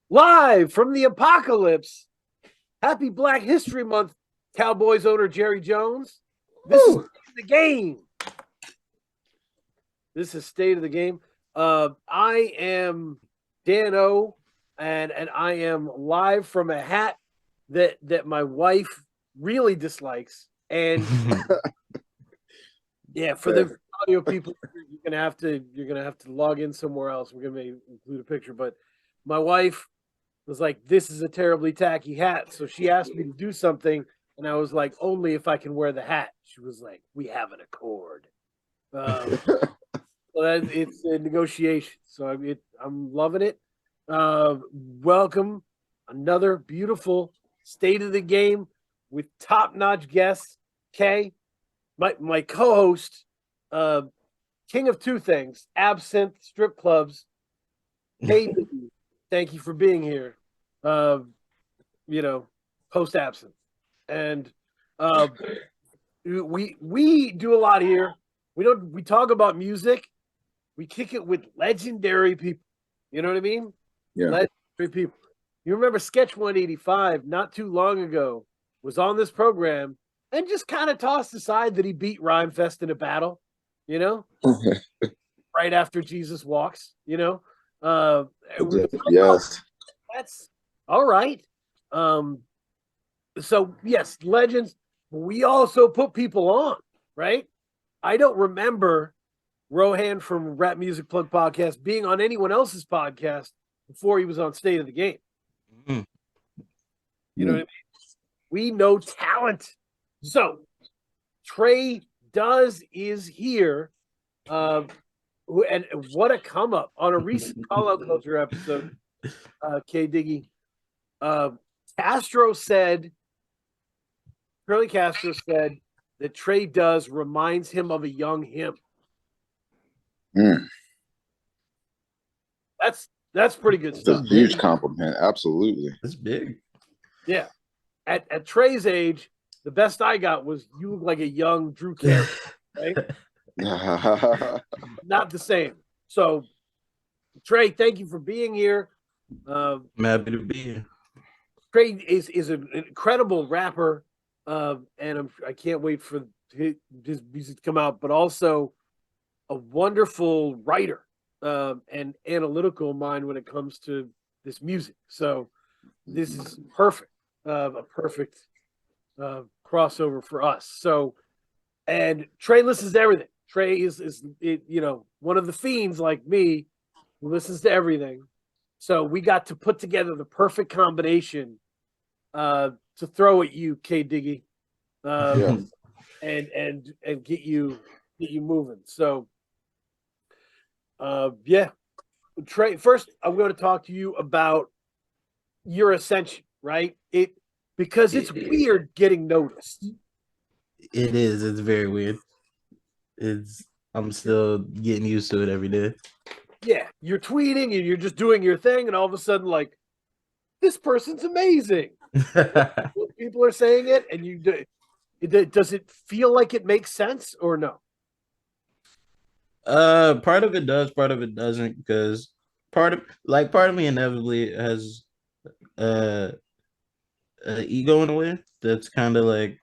Live from the apocalypse. Happy Black History Month, Cowboys owner Jerry Jones. This is the game. This is State of the Game. I am Dan O, and I am live from a hat that my wife really dislikes. And yeah, for the audio people, you're gonna have to log in somewhere else. We're gonna include a picture, but my wife was like, "This is a terribly tacky hat," so she asked me to do something, and I was like, "Only if I can wear the hat." She was like, "We have an accord." So it's a negotiation. So I'm loving it. Welcome, another beautiful State of the Game with top-notch guests. Kay, my co-host, king of two things: absinthe, strip clubs. Kay, thank you for being here. Post absinthe, and we do a lot here. We talk about music. We kick it with legendary people. You know what I mean? Yeah. Legendary people. You remember Sketch 185 not too long ago was on this program and just kind of tossed aside that he beat Rhymefest in a battle, right after Jesus Walks, Yes. That's all right. So yes, legends. We also put people on, right? I don't remember Rohan from Rap Music Plug Podcast being on anyone else's podcast before he was on State of the Game. You know what I mean? We know talent. So TreDoes is here. And what a come up on a recent Call Out Culture episode. K Diggy. Curly Castro said that TreDoes reminds him of a young him. That's pretty good stuff. That's a huge compliment. Absolutely. That's big. Yeah. At Trey's age, the best I got was you look like a young Drew Carey, right? Not the same. So, Trey, thank you for being here. I'm happy to be here. Trey is an incredible rapper, and I can't wait for his music to come out, but also a wonderful writer and analytical mind when it comes to this music. So this is perfect, a perfect crossover for us. So, and Trey listens to everything. Trey is one of the fiends like me who listens to everything. So we got to put together the perfect combination to throw at you, K Diggy, and get you moving. So, Trey. First, I'm going to talk to you about your ascension, right? Because it's weird getting noticed. It is. It's very weird. I'm still getting used to it every day. Yeah, you're tweeting and you're just doing your thing, and all of a sudden, like, this person's amazing. People are saying it, and you do. Does it feel like it makes sense or no? Part of it does, part of it doesn't, because part of me inevitably has ego in a way that's kind of like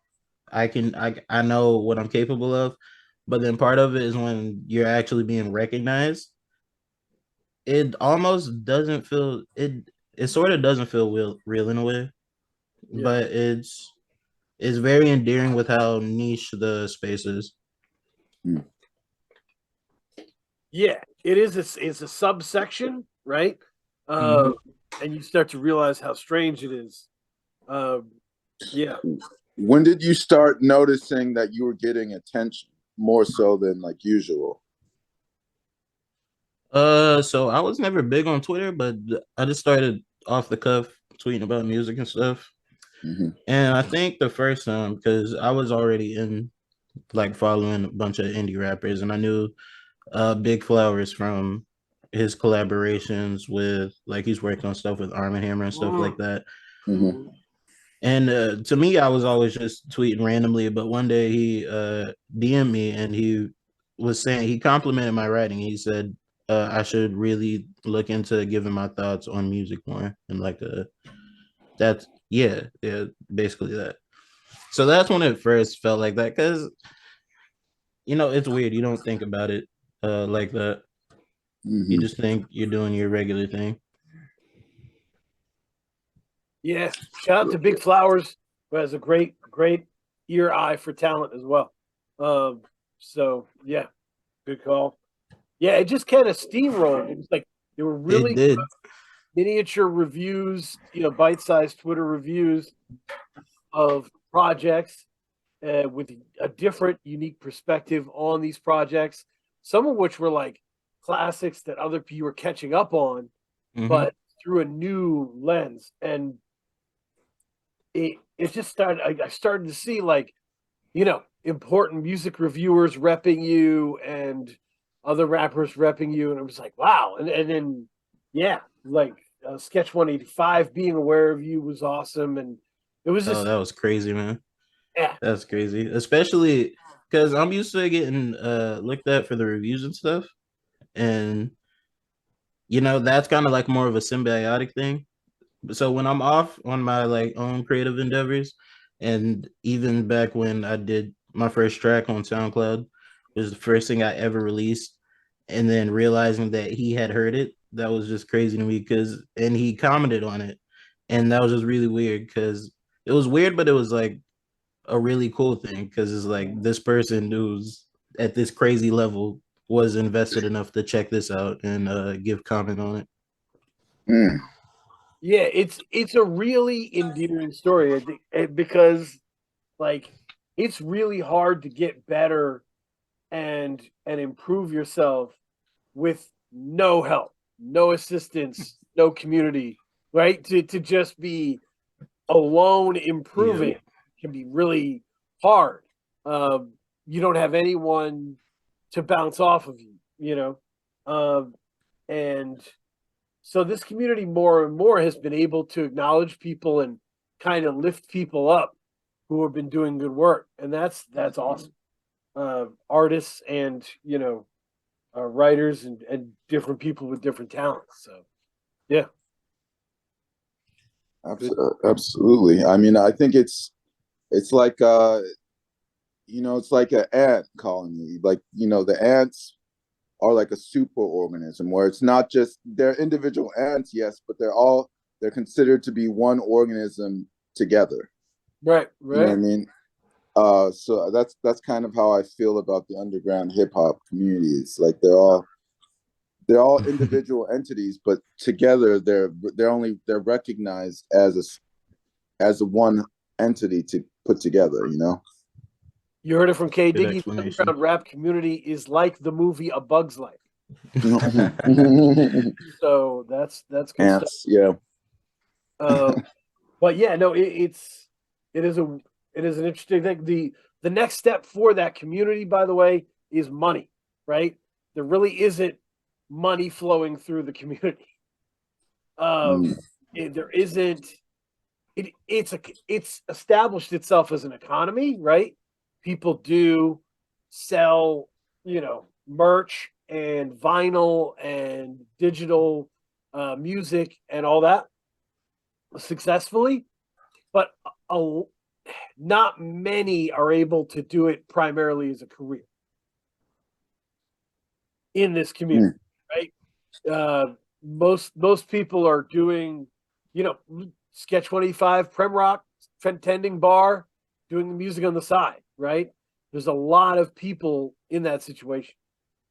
I know what I'm capable of, but then part of it is when you're actually being recognized. It almost doesn't feel it sort of doesn't feel real in a way, but it's very endearing with how niche the space is. Yeah, it is. It's a subsection, right? And you start to realize how strange it is. Yeah. When did you start noticing that you were getting attention more so than like usual? So I was never big on Twitter, but I just started off the cuff tweeting about music and stuff. And I think the first time, because I was already in like following a bunch of indie rappers, and I knew Big Flowers from his collaborations with, like, he's worked on stuff with Arm & Hammer and stuff like that. And to me, I was always just tweeting randomly, but one day he DM'd me and he was saying, he complimented my writing. He said, I should really look into giving my thoughts on music more and like that's yeah, basically that. So that's when it first felt like that because it's weird. You don't think about it like that. You Hmm. just think you're doing your regular thing. Yeah. Shout out to Big Flowers, who has a great eye for talent as well. So yeah, good call. Yeah, it just kind of steamrolled. It was like they were It really did. miniature reviews, bite-sized Twitter reviews of projects with a different, unique perspective on these projects. Some of which were like classics that other people were catching up on, Mm-hmm. but through a new lens. And it just started. I started to see like important music reviewers repping you and other rappers repping you, and it was like wow. And then yeah, like Sketch 185 being aware of you was awesome, and it was Oh, just that was crazy, man. yeah. That's crazy. Especially because I'm used to getting looked at for the reviews and stuff. And that's kind of like more of a symbiotic thing. So when I'm off on my like own creative endeavors, and even back when I did my first track on SoundCloud, it was the first thing I ever released, and then realizing that he had heard it, that was just crazy to me and he commented on it, and that was just really weird because it was weird, but it was like a really cool thing because it's like this person who's at this crazy level was invested enough to check this out and give comment on it. Mm. Yeah, it's a really endearing story. I think because like it's really hard to get better and improve yourself with no help, no assistance, no community, right? To just be alone Yeah. improving can be really hard. Um, you don't have anyone to bounce off of you. Um, and so this community more and more has been able to acknowledge people and kind of lift people up who have been doing good work, and that's awesome. Artists and writers and different people with different talents. So yeah, good. Absolutely. I mean, I think it's like it's like an ant colony. Like, the ants are like a super organism where it's not just they're individual ants, yes, but they're considered to be one organism together. Right, You know what I right. mean? So that's kind of how I feel about the underground hip hop communities. Like they're all individual entities, but together they're recognized as a one entity to put together. You heard it from K Good Diggy. The explanation. underground rap community is like the movie A Bug's Life. So that's good stuff. Ants, yeah. Um, but yeah, no, it is a it is an interesting thing. The next step for that community, by the way, is money. Right? There really isn't money flowing through the community. Mm. There isn't. It's established itself as an economy, right? People do sell, merch and vinyl and digital music and all that successfully, but a, not many are able to do it primarily as a career in this community, Mm. right? Most people are doing, you know, Sketch 185, Prem Rock, tending bar, doing the music on the side, right? There's a lot of people in that situation.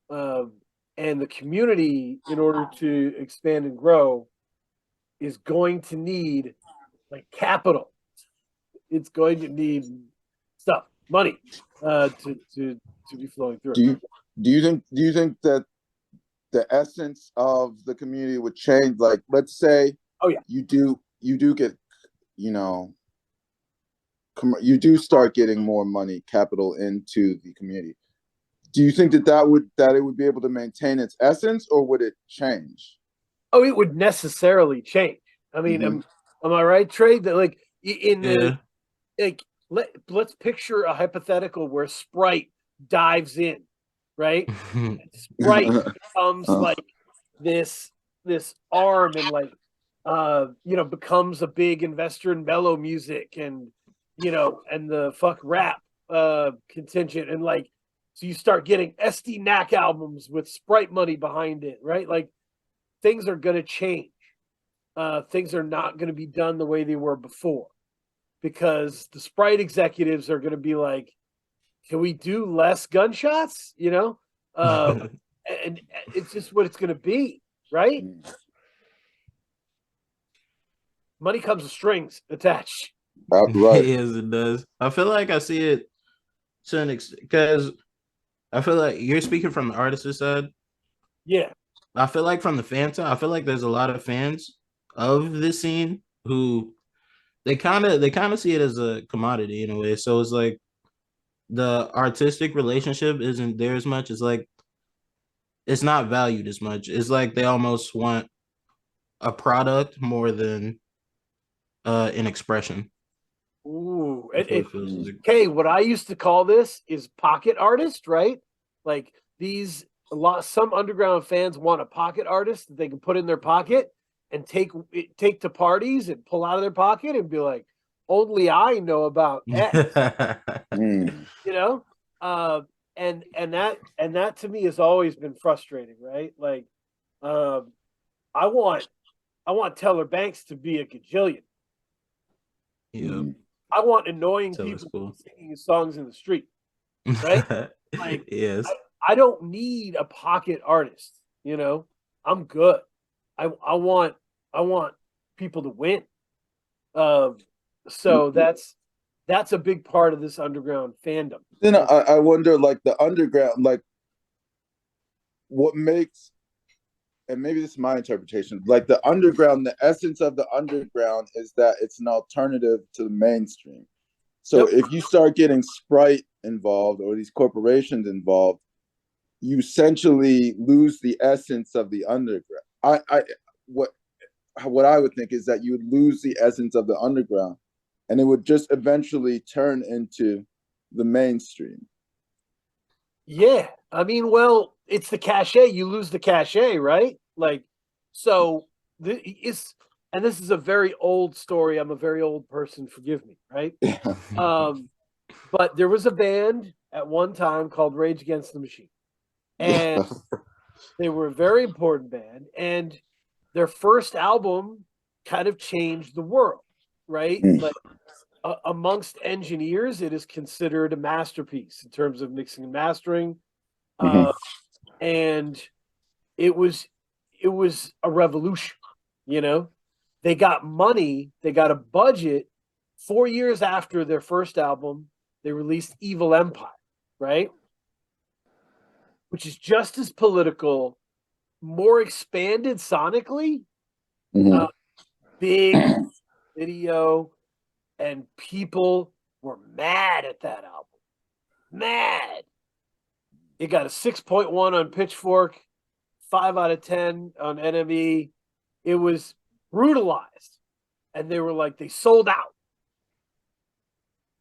Um, and the community, in order to expand and grow, is going to need like capital. It's going to need stuff, money, to be flowing through. Do you do you think that the essence of the community would change? Like, let's say Oh yeah. you do get, you know, you do start getting more money, capital into the community. Do you think that it would be able to maintain its essence, or would it change? Oh, it would necessarily change. I mean, Hmm. am I right, Trey? That like in the Yeah. like let's picture a hypothetical where Sprite dives in right? Sprite becomes like this arm and like becomes a big investor in mellow music and and the fuck rap contingent and like so you start getting SD albums with Sprite money behind it, right? Like things are gonna change. Things are not gonna be done the way they were before because the Sprite executives are gonna be like, can we do less gunshots? And it's just what it's gonna be, right? Money comes with strings attached. Right. Yes, it does. I feel like I see it to an extent because I feel like you're speaking from the artist's side. Yeah. I feel like from the fan side, I feel like there's a lot of fans of this scene who they kind of see it as a commodity in a way. So it's like the artistic relationship isn't there as much. It's like it's not valued as much. It's like they almost want a product more than an expression. Ooh. That's what it feels like. Okay, what I used to call this is pocket artist, right? Like some underground fans want a pocket artist that they can put in their pocket and take to parties and pull out of their pocket and be like, only I know about X, Mm. you know? And that to me has always been frustrating, right? Like I want Teller Banks to be a gajillion. Yeah, I want annoying so it's people cool. singing his songs in the street, right? Like Yes. I don't need a pocket artist, I'm good. I want people to win. So that's a big part of this underground fandom. Then I wonder, like the underground, like what makes, and maybe this is my interpretation, like the underground, the essence of the underground is that it's an alternative to the mainstream. So Yep. if you start getting Sprite involved or these corporations involved, you essentially lose the essence of the underground. What I would think is that you would lose the essence of the underground, and it would just eventually turn into the mainstream. Yeah. I mean, well, it's the cachet. You lose the cachet, right? Like, so and this is a very old story. I'm a very old person. Forgive me, right? But there was a band at one time called Rage Against the Machine, and they were a very important band. And their first album kind of changed the world, right? Like amongst engineers, it is considered a masterpiece in terms of mixing and mastering. And it was a revolution, you know. They got money, they got a budget. 4 years after their first album, they released Evil Empire, right? Which is just as political, more expanded sonically, big video, and people were mad at that album. Mad. It got a 6.1 on Pitchfork, 5 out of 10 on NME. It was brutalized. And they were like, they sold out.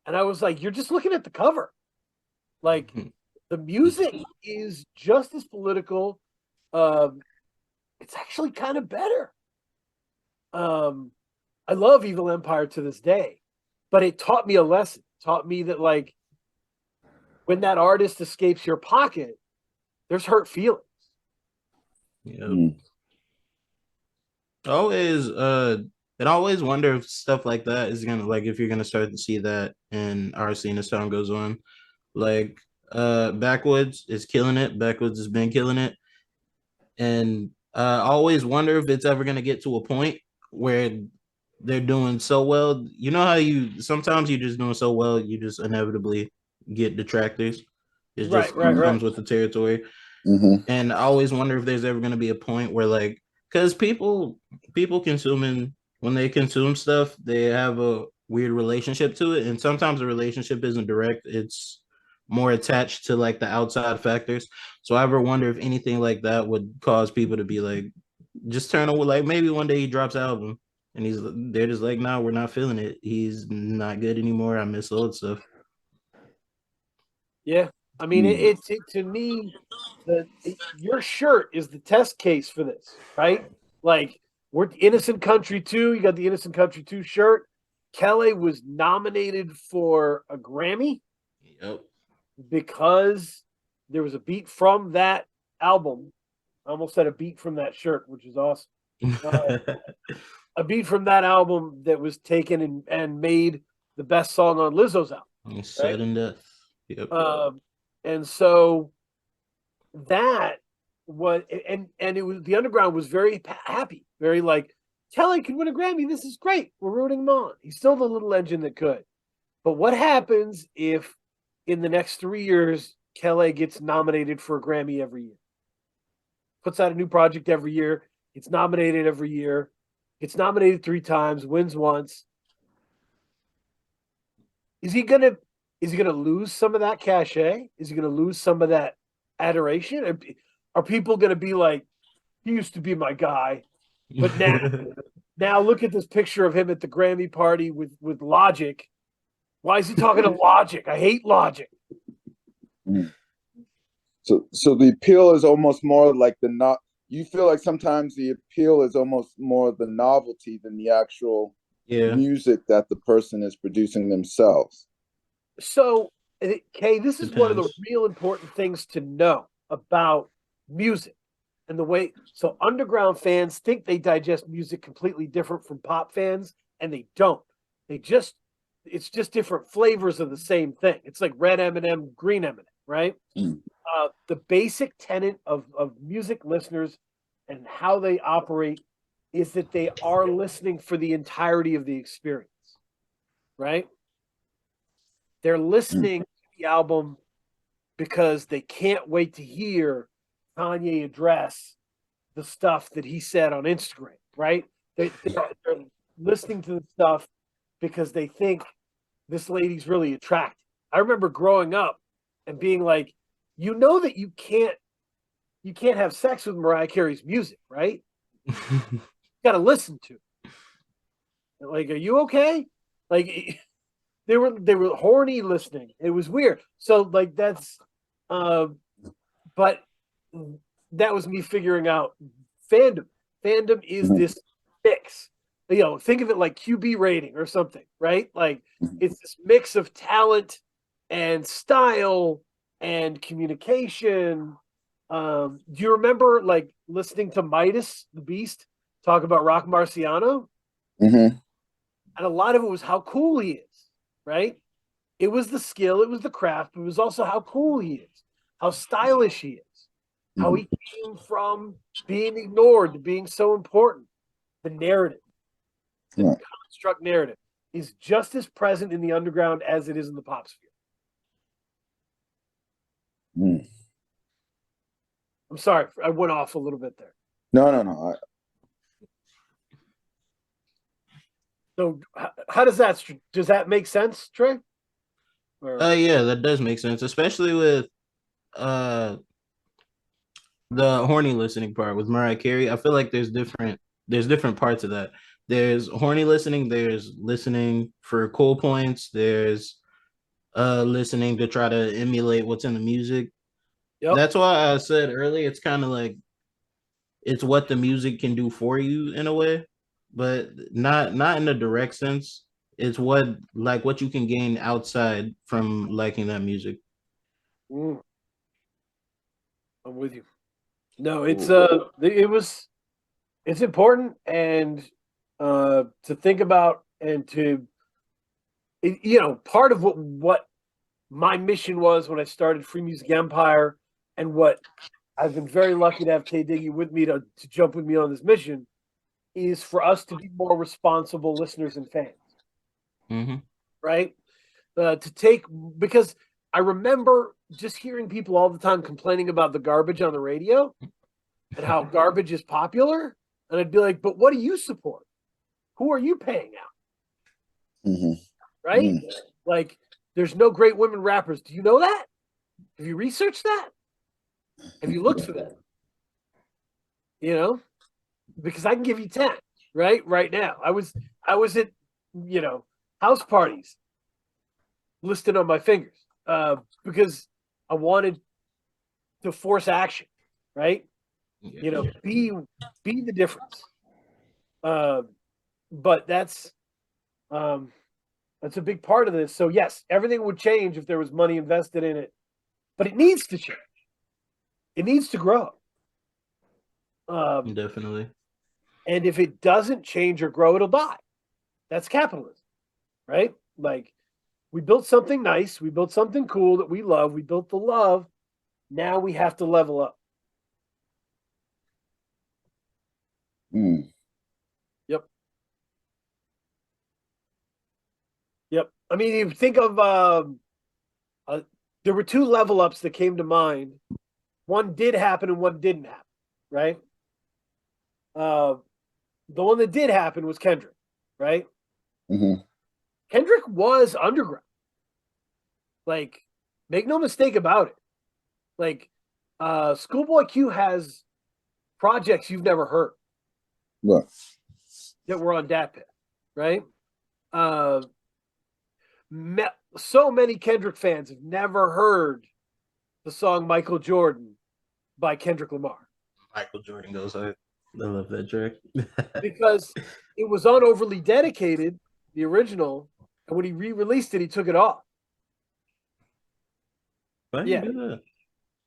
And I was like, you're just looking at the cover. Like, the music is just as political. It's actually kind of better. I love Evil Empire to this day, but it taught me a lesson. It taught me that, like, when that artist escapes your pocket, there's hurt feelings. Yeah. Always and I always wonder if stuff like that is gonna, like, if you're gonna start to see that in our scene as time goes on. Like Backwoods is killing it. Backwoods has been killing it. And I always wonder if it's ever gonna get to a point where they're doing so well. You know how you sometimes you're just doing so well, you just inevitably get detractors. It just comes with the territory. And I always wonder if there's ever going to be a point where, like, because people consuming, when they consume stuff, they have a weird relationship to it, and sometimes the relationship isn't direct, it's more attached to like the outside factors. So I ever wonder if anything like that would cause people to be like, just turn away. Like maybe one day he drops an album and they're just like, nah, we're not feeling it, he's not good anymore, I miss old stuff. Yeah, I mean, to me, your shirt is the test case for this, right? Like, we're Innocent Country 2. You got the Innocent Country 2 shirt. Kelly was nominated for a Grammy Yep. because there was a beat from that album. I almost said a beat from that shirt, which is awesome. A beat from that album that was taken and made the best song on Lizzo's album. Sudden death. Yep. And so that was, and it was, the underground was very happy, very like, Kelly could win a Grammy. This is great. We're rooting him on. He's still the little engine that could. But what happens if in the next 3 years, Kelly gets nominated for a Grammy every year? Puts out a new project every year, gets nominated every year, gets nominated 3 times, wins once. Is he gonna lose some of that cachet? Is he gonna lose some of that adoration? Are people gonna be like, he used to be my guy, but now look at this picture of him at the Grammy party with Logic. Why is he talking to Logic? I hate Logic. So the appeal is almost more like you feel like sometimes the appeal is almost more the novelty than the actual music that the person is producing themselves. So, Kay, this is one of the real important things to know about music and the way. So, underground fans think they digest music completely different from pop fans, and they don't. It's just different flavors of the same thing. It's like red M&M, green M&M, right? The basic tenet of music listeners and how they operate is that they are listening for the entirety of the experience, right? They're listening to the album because they can't wait to hear Kanye address the stuff that he said on Instagram, right? They're listening to the stuff because they think this lady's really attractive. I remember growing up and being like, you know that you can't have sex with Mariah Carey's music, right? You got to listen to it. Like, are you okay? Like, they were horny listening. It was weird. So like that's, but that was me figuring out fandom. Fandom is this mix. You know, think of it like QB rating or something, right? Like it's this mix of talent and style and communication. Do you remember like listening to Midas, the Beast, talk about Rock Marciano? Mm-hmm. And a lot of it was how cool he is, right? It was the skill, it was the craft, but it was also how cool he is, how stylish he is, how he came from being ignored to being so important. The narrative, the construct narrative is just as present in the underground as it is in the pop sphere. I'm sorry, I went off a little bit there. No. So how does that make sense, Trey? Yeah, that does make sense, especially with the horny listening part with Mariah Carey. I feel like there's different parts of that. There's horny listening, there's listening for cool points, there's listening to try to emulate what's in the music. Yep. That's why I said earlier it's kind of like it's what the music can do for you in a way, but not in a direct sense. It's what you can gain outside from liking that music. I'm with you. No, it's important and to think about and to part of what my mission was when I started Free Music Empire and what I've been very lucky to have K Diggy with me to jump with me on this mission is for us to be more responsible listeners and fans. Mm-hmm. Right? Because I remember just hearing people all the time complaining about the garbage on the radio and how garbage is popular. And I'd be like, but what do you support? Who are you paying out? Mm-hmm. Right? Like, there's no great women rappers. Do you know that? Have you researched that? Have you looked for that? Because I can give you 10, right now. I was at, house parties listed on my fingers because I wanted to force action, right? Yeah. You know, be the difference. But that's a big part of this. So yes, everything would change if there was money invested in it, but it needs to change. It needs to grow. Definitely. And if it doesn't change or grow, it'll die. That's capitalism, right? Like we built something nice, we built something cool that we love, we built the love. Now we have to level up. Mm. Yep. Yep. I mean, you think of there were two level ups that came to mind. One did happen and one didn't happen, right? The one that did happen was Kendrick, right? Mm-hmm. Kendrick was underground. Like, make no mistake about it. Like, Schoolboy Q has projects you've never heard Right. that were on Dat Piff, right? So many Kendrick fans have never heard the song Michael Jordan by Kendrick Lamar. Michael Jordan goes hard. I love that track. Because it was on Overly Dedicated, the original, and when he re-released it, he took it off. Why Yeah. you do that?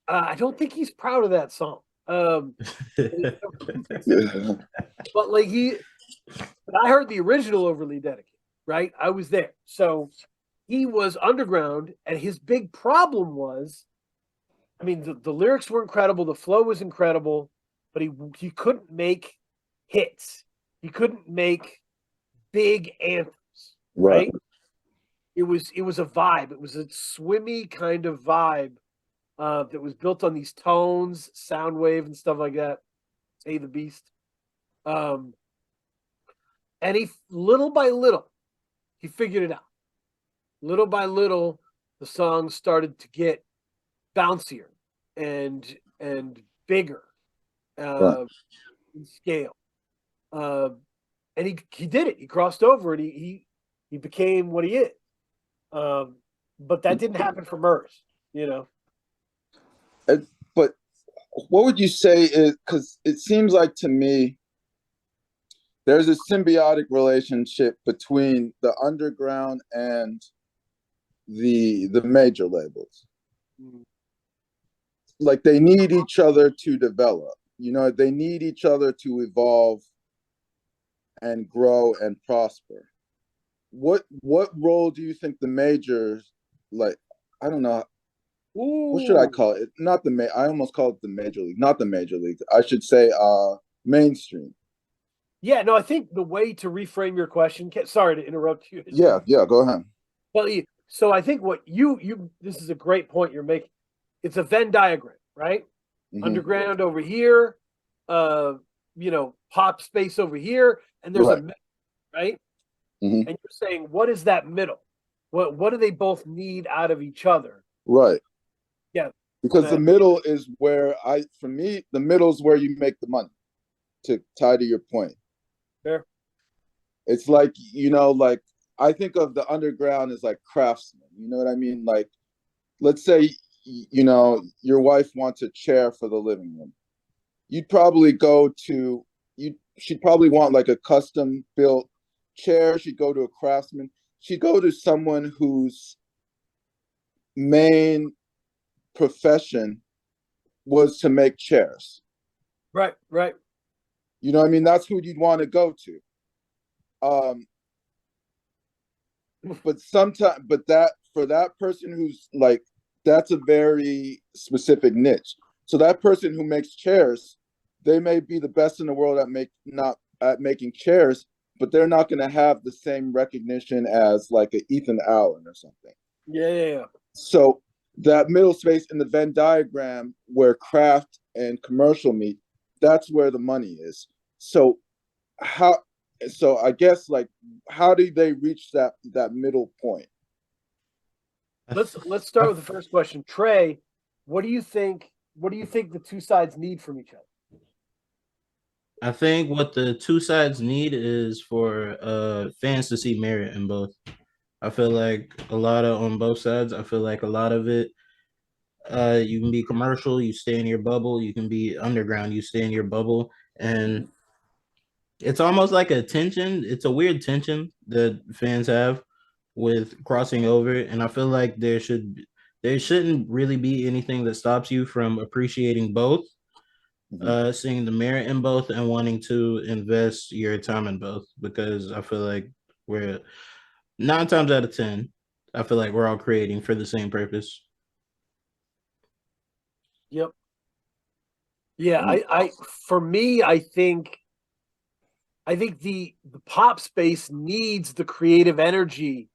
I don't think he's proud of that song. But like I heard the original Overly Dedicated, right? I was there. So he was underground, and his big problem was, I mean, the lyrics were incredible, the flow was incredible, but he couldn't make hits. He couldn't make big anthems, right? It was a vibe. It was a swimmy kind of vibe that was built on these tones, sound wave, and stuff like that. Hey, the Beast. And he, little by little, he figured it out. Little by little, the songs started to get bouncier and bigger in scale. And he did it. He crossed over and he became what he is. But that didn't happen for Murs, you know. But what would you say is, because it seems like to me there's a symbiotic relationship between the underground and the major labels. Like they need each other to develop. You know, they need each other to evolve and grow and prosper. What role do you think the majors, like, I don't know, what should I call it? Not the I almost call it the major league, not the major league. I should say mainstream. Yeah, no, I think the way to reframe your question, sorry to interrupt you. Yeah, go ahead. Well, so I think what you this is a great point you're making. It's a Venn diagram, right? Mm-hmm. Underground over here, you know, pop space over here, and there's a middle, right? Mm-hmm. And you're saying, what is that middle? What do they both need out of each other? Right. Yeah. Because the middle is where for me, the middle is where you make the money, to tie to your point. Fair. It's like, you know, like I think of the underground as like craftsmen. You know what I mean? Like, let's say, you know, your wife wants a chair for the living room. You'd probably she'd probably want like a custom built chair. She'd go to a craftsman. She'd go to someone whose main profession was to make chairs. Right. You know what I mean? That's who you'd want to go to. But sometimes, for that person who's like, that's a very specific niche. So that person who makes chairs, they may be the best in the world at making chairs, but they're not going to have the same recognition as like a Ethan Allen or something. Yeah. So that middle space in the Venn diagram where craft and commercial meet, that's where the money is. So I guess, like, how do they reach that middle point? Let's start with the first question. Trey, what do you think the two sides need from each other? I think what the two sides need is for fans to see merit in both. I feel like on both sides, I feel like a lot of it, You can be commercial, you stay in your bubble. You can be underground, you stay in your bubble. And it's almost like a tension. It's a weird tension that fans have with crossing over. And I feel like there shouldn't really be anything that stops you from appreciating both, seeing the merit in both and wanting to invest your time in both. Because I feel like we're 9 times out of 10, I feel like we're all creating for the same purpose. Yep. Yeah, I for me, I think the pop space needs the creative energy,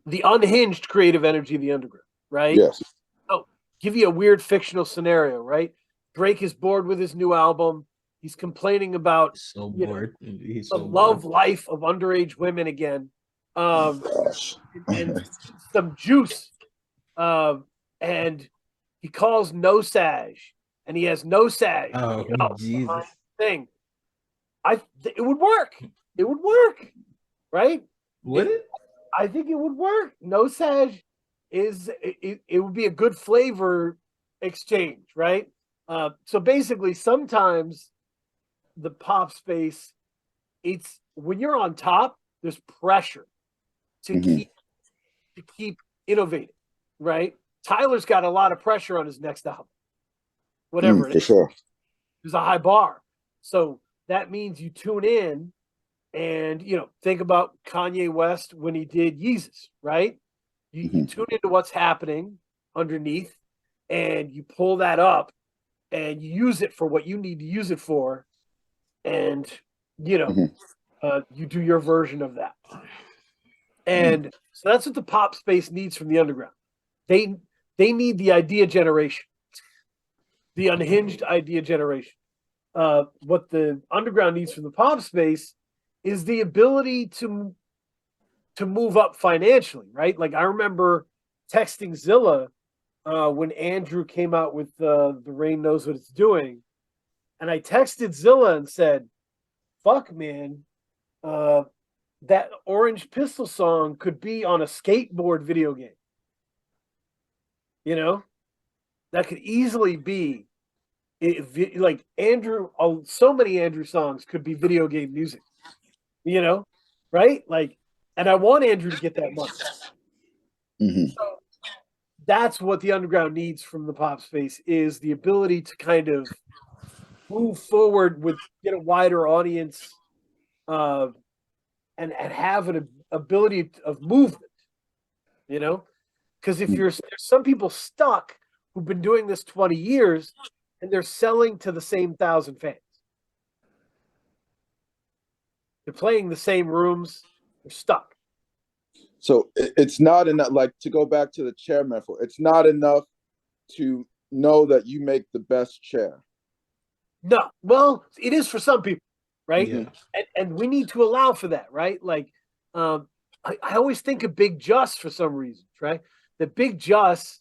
the unhinged creative energy of the underground, right? Yes. Oh, give you a weird fictional scenario, right? Drake is bored with his new album. He's complaining about So you know bored. He's the so bored. love life of underage women again, Gosh. and some juice, and he calls No Sage, and he has No Sage, Oh, behind Jesus. the thing. It would work. It would work, right? Would it? I think it would work. No Sage it would be a good flavor exchange, right? So basically, sometimes the pop space, it's when you're on top, there's pressure to Mhm. keep innovating, right? Tyler's got a lot of pressure on his next album, whatever it For is. sure. There's a high bar, so that means you tune in and think about Kanye West when he did Yeezus, right? You tune into what's happening underneath, and you pull that up, and you use it for what you need to use it for, and you do your version of that. And so that's what the pop space needs from the underground. They need the idea generation, the unhinged idea generation. What the underground needs from the pop space is the ability to move up financially, right? Like I remember texting Zilla when Andrew came out with the Rain Knows What It's Doing, and I texted Zilla and said, "Fuck, man, that Orange Pistol song could be on a skateboard video game. You know, that could easily be like Andrew. So many Andrew songs could be video game music. You know, right? Like, and I want Andrew to get that money. So that's what the underground needs from the pop space is the ability to kind of move forward with get a wider audience, and have an ability of movement. You know, because if there's some people stuck who've been doing this 20 years and they're selling to the same 1,000 fans. They're playing the same rooms. They're stuck. So it's not enough, like to go back to the chair metaphor, it's not enough to know that you make the best chair. No, well, it is for some people, right? Yeah. And we need to allow for that, right? Like, I always think of Big Just for some reasons, right? The Big Just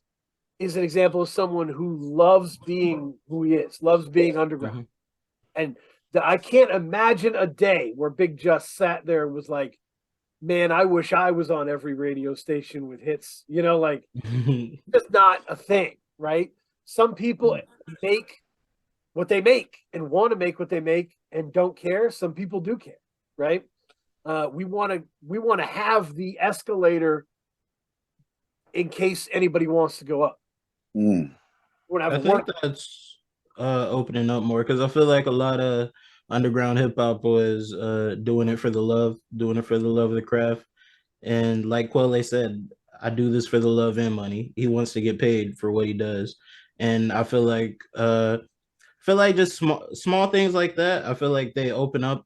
is an example of someone who loves being who he is, loves being underground. And I can't imagine a day where Big Just sat there and was like, man, I wish I was on every radio station with hits. Like it's not a thing, right? Some people make what they make and want to make what they make and don't care. Some people do care, right? We want to have the escalator in case anybody wants to go up. I think that's opening up more because I feel like a lot of underground hip hop was doing it for the love, doing it for the love of the craft. And like Quelle said, I do this for the love and money. He wants to get paid for what he does. And I feel like just small things like that. I feel like they open up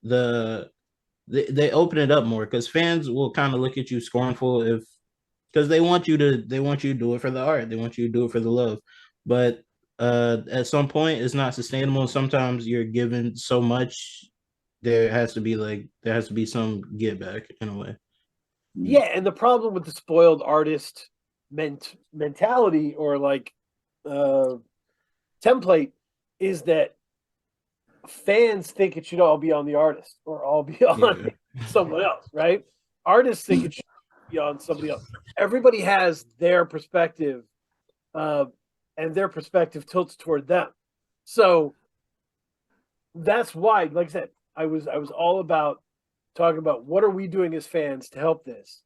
they open it up more because fans will kind of look at you scornful if because they want you to do it for the art. They want you to do it for the love. But at some point it's not sustainable. Sometimes you're given so much there has to be some get back in a way. Yeah, and the problem with the spoiled artist mentality or like template is that fans think it should all be on the artist or all be on someone else, right? Artists think it should be on somebody else. Everybody has their perspective and their perspective tilts toward them. So that's why, like I said, I was all about talking about what are we doing as fans to help this,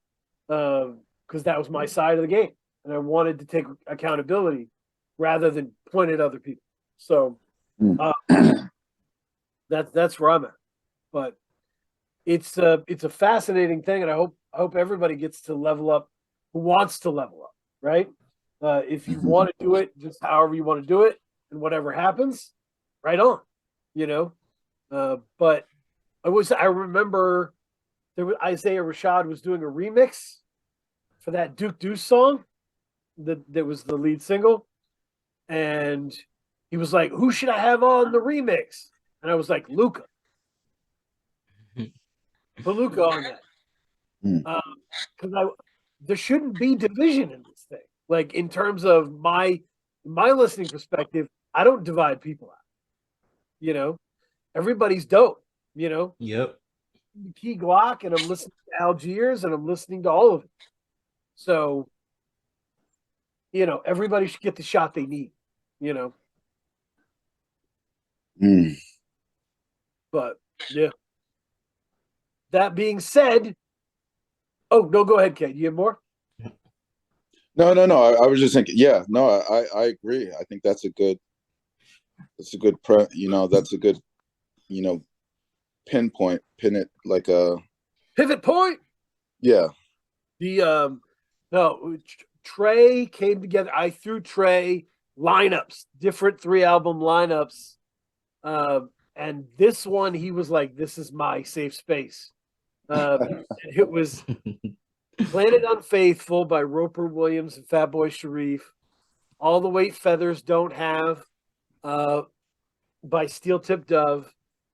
because that was my side of the game, and I wanted to take accountability rather than point at other people. So that's where I'm at. But it's a fascinating thing, and I hope everybody gets to level up who wants to level up, right? If you want to do it, just however you want to do it, and whatever happens, right on, you know. But I remember there was Isaiah Rashad was doing a remix for that Duke Deuce song that was the lead single, and he was like, "Who should I have on the remix?" And I was like, "Luca." Put Luca on that. Because there shouldn't be division in this thing. Like in terms of my listening perspective, I don't divide people out. You know, everybody's dope. You know, Yep. Key Glock, and I'm listening to Algiers, and I'm listening to all of it. So, you know, everybody should get the shot they need. You know, but yeah. That being said, oh no, go ahead, Kate. You have more? No. I was just thinking. Yeah, no, I agree. I think that's a good that's a good pin it like a Pivot point. Yeah. The no, Trey came together. I threw Trey lineups, different 3-album lineups. And this one, he was like, "This is my safe space." It was Planet Unfaithful by Roper Williams and Fatboy Sharif. All the Weight Feathers Don't Have by Steel Tip Dove,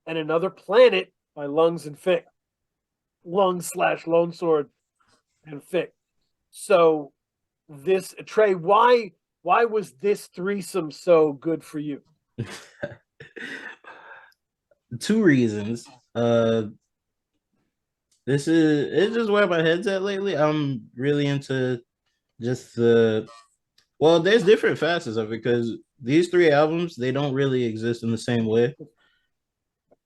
and Another Planet by Lungs and Fick. Lung/Lone Sword and Fick. So this Trey, why was this threesome so good for you? Two reasons. It's just where my head's at lately. I'm really into just there's different facets of it because these 3 albums, they don't really exist in the same way.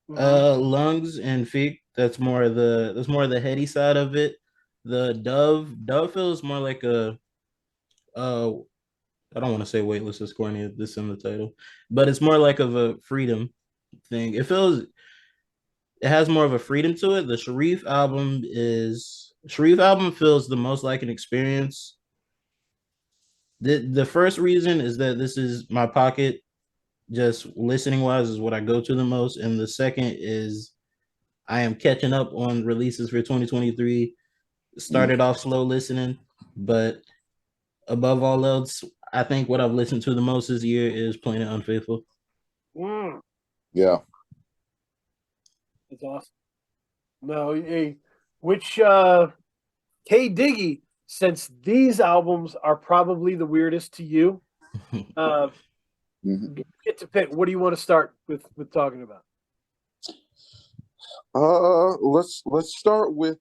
Lungs and Feek, that's more of the heady side of it. The Dove feels more like a I don't want to say weightless is corny, this in the title, but it's more like of a freedom thing. It has more of a freedom to it. The Sharif album feels the most like an experience. The first reason is that this is my pocket, just listening wise, is what I go to the most. And the second is I am catching up on releases for 2023. Started off slow listening, but above all else, I think what I've listened to the most this year is Planet Unfaithful. Yeah. That's awesome. No, which K Diggy, since these albums are probably the weirdest to you, get to pick. What do you want to start with talking about? Let's start with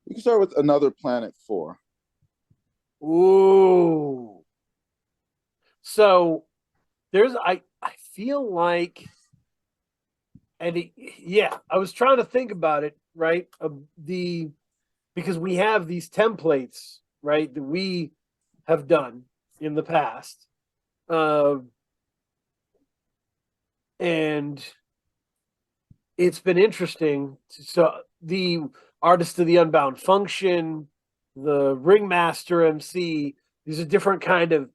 we can start with Another Planet 4. Ooh. So I feel like, and I was trying to think about it, right? Because we have these templates, right, that we have done in the past. And it's been interesting. So the Artist of the Unbound Function, the Ringmaster MC, these are different kind of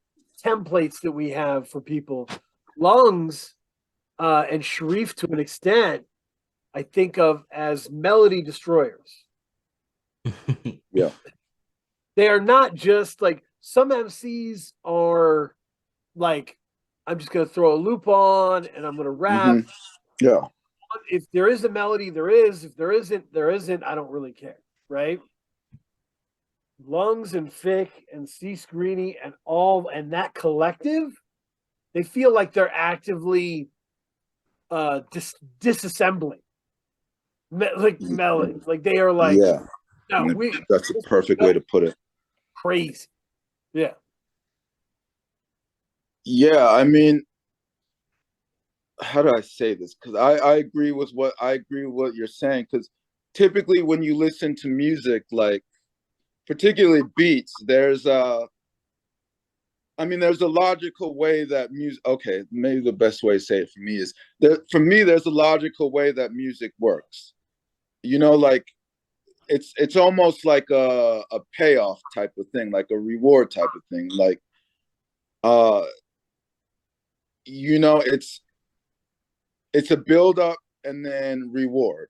templates that we have for people. Lungs and Sharif, to an extent, I think of as melody destroyers. Yeah. They are not just like, some MCs are like, I'm just going to throw a loop on and I'm going to rap. Yeah. If there is a melody, there is. If there isn't, there isn't. I don't really care, right? Lungs and Fick and C. Screeny and that collective, they feel like they're actively disassembling melodies. Like they are like, yeah. no, That's a perfect way to put it. Crazy. Yeah. Yeah, I mean, how do I say this? Because I agree with what you're saying. Because typically when you listen to music, like particularly beats, there's a logical way that music. Okay, maybe the best way to say it for me is that for me, there's a logical way that music works. Like it's almost like a payoff type of thing, like a reward type of thing. Like uh, it's a build up and then reward.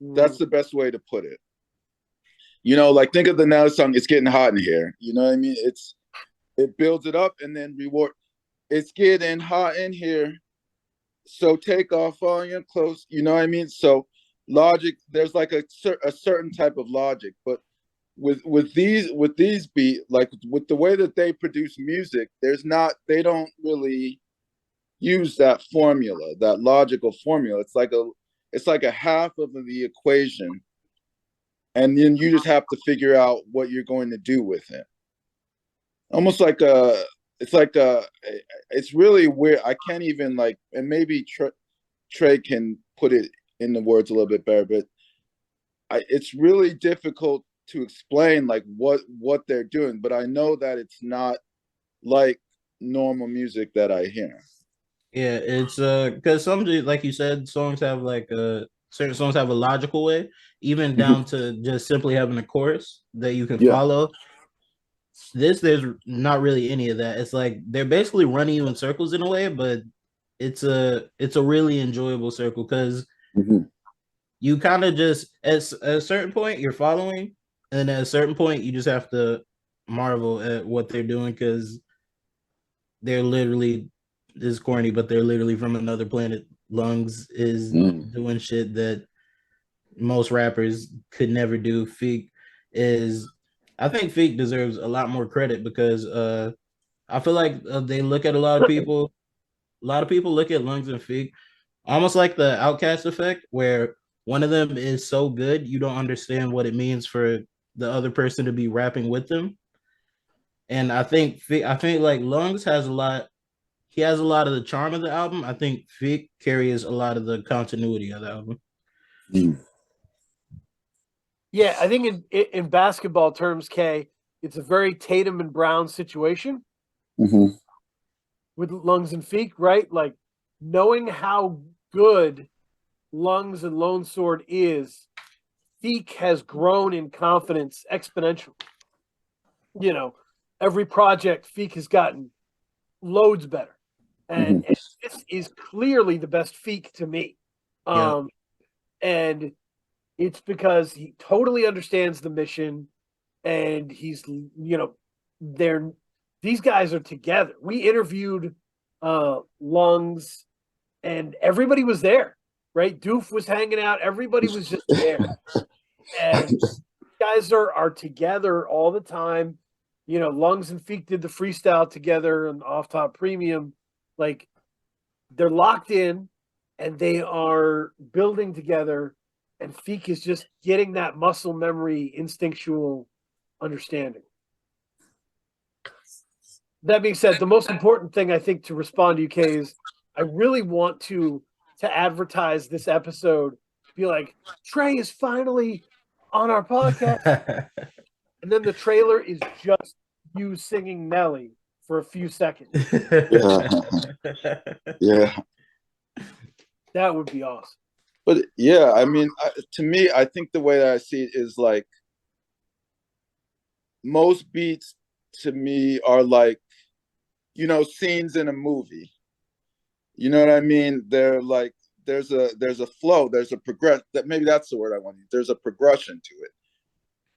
That's the best way to put it. Like think of the Nelly song, "It's Getting Hot in Here." You know what I mean? It builds it up and then reward. It's getting hot in here, so take off all your clothes. You know what I mean? So logic, there's like a certain type of logic, but with these beat, like with the way that they produce music, they don't really use that formula, that logical formula. It's like a half of the equation, and then you just have to figure out what you're going to do with it. Almost like it's really weird. I can't even like, and maybe Trey can put it in the words a little bit better, but it's really difficult to explain like what they're doing. But I know that it's not like normal music that I hear. Yeah, it's because some, like you said, songs have like certain songs have a logical way, even Mhm. down to just simply having a chorus that you can Yeah. follow. There's not really any of that. It's like they're basically running you in circles in a way, but it's a really enjoyable circle because Mhm. you kind of just at a certain point you're following, and at a certain point you just have to marvel at what they're doing because they're literally, this is corny, but they're literally from another planet. Lungs is Mm. doing shit that most rappers could never do. Feek is, I think Feek deserves a lot more credit because I feel like they look at a lot of people. A lot of people look at Lungs and Feek almost like the outcast effect, where one of them is so good you don't understand what it means for the other person to be rapping with them. And I think like Lungs has a lot. He has a lot of the charm of the album. I think Vic carries a lot of the continuity of the album. Mm. Yeah, I think in basketball terms, Kay, it's a very Tatum and Brown situation Mhm. with Lungs and Feek, right? Like knowing how good Lungs and Lone Sword is, Feek has grown in confidence exponentially. Every project Feek has gotten loads better. And, Mhm. and this is clearly the best Feek to me. Yeah. And it's because he totally understands the mission and they're these guys are together. We interviewed Lungs and everybody was there, right? Doof was hanging out, everybody was just there. And guys are together all the time. Lungs and Feek did the freestyle together and Off Top Premium. Like they're locked in and they are building together. And Feek is just getting that muscle memory, instinctual understanding. That being said, the most important thing I think to respond to UK is I really want to advertise this episode, be like, Trey is finally on our podcast. And then the trailer is just you singing Nelly for a few seconds. Yeah. Yeah. That would be awesome. But yeah, I mean, to me, I think the way that I see it is like most beats to me are like, scenes in a movie. You know what I mean? They're like there's a flow, there's a progress. That maybe that's the word I want to use. There's a progression to it.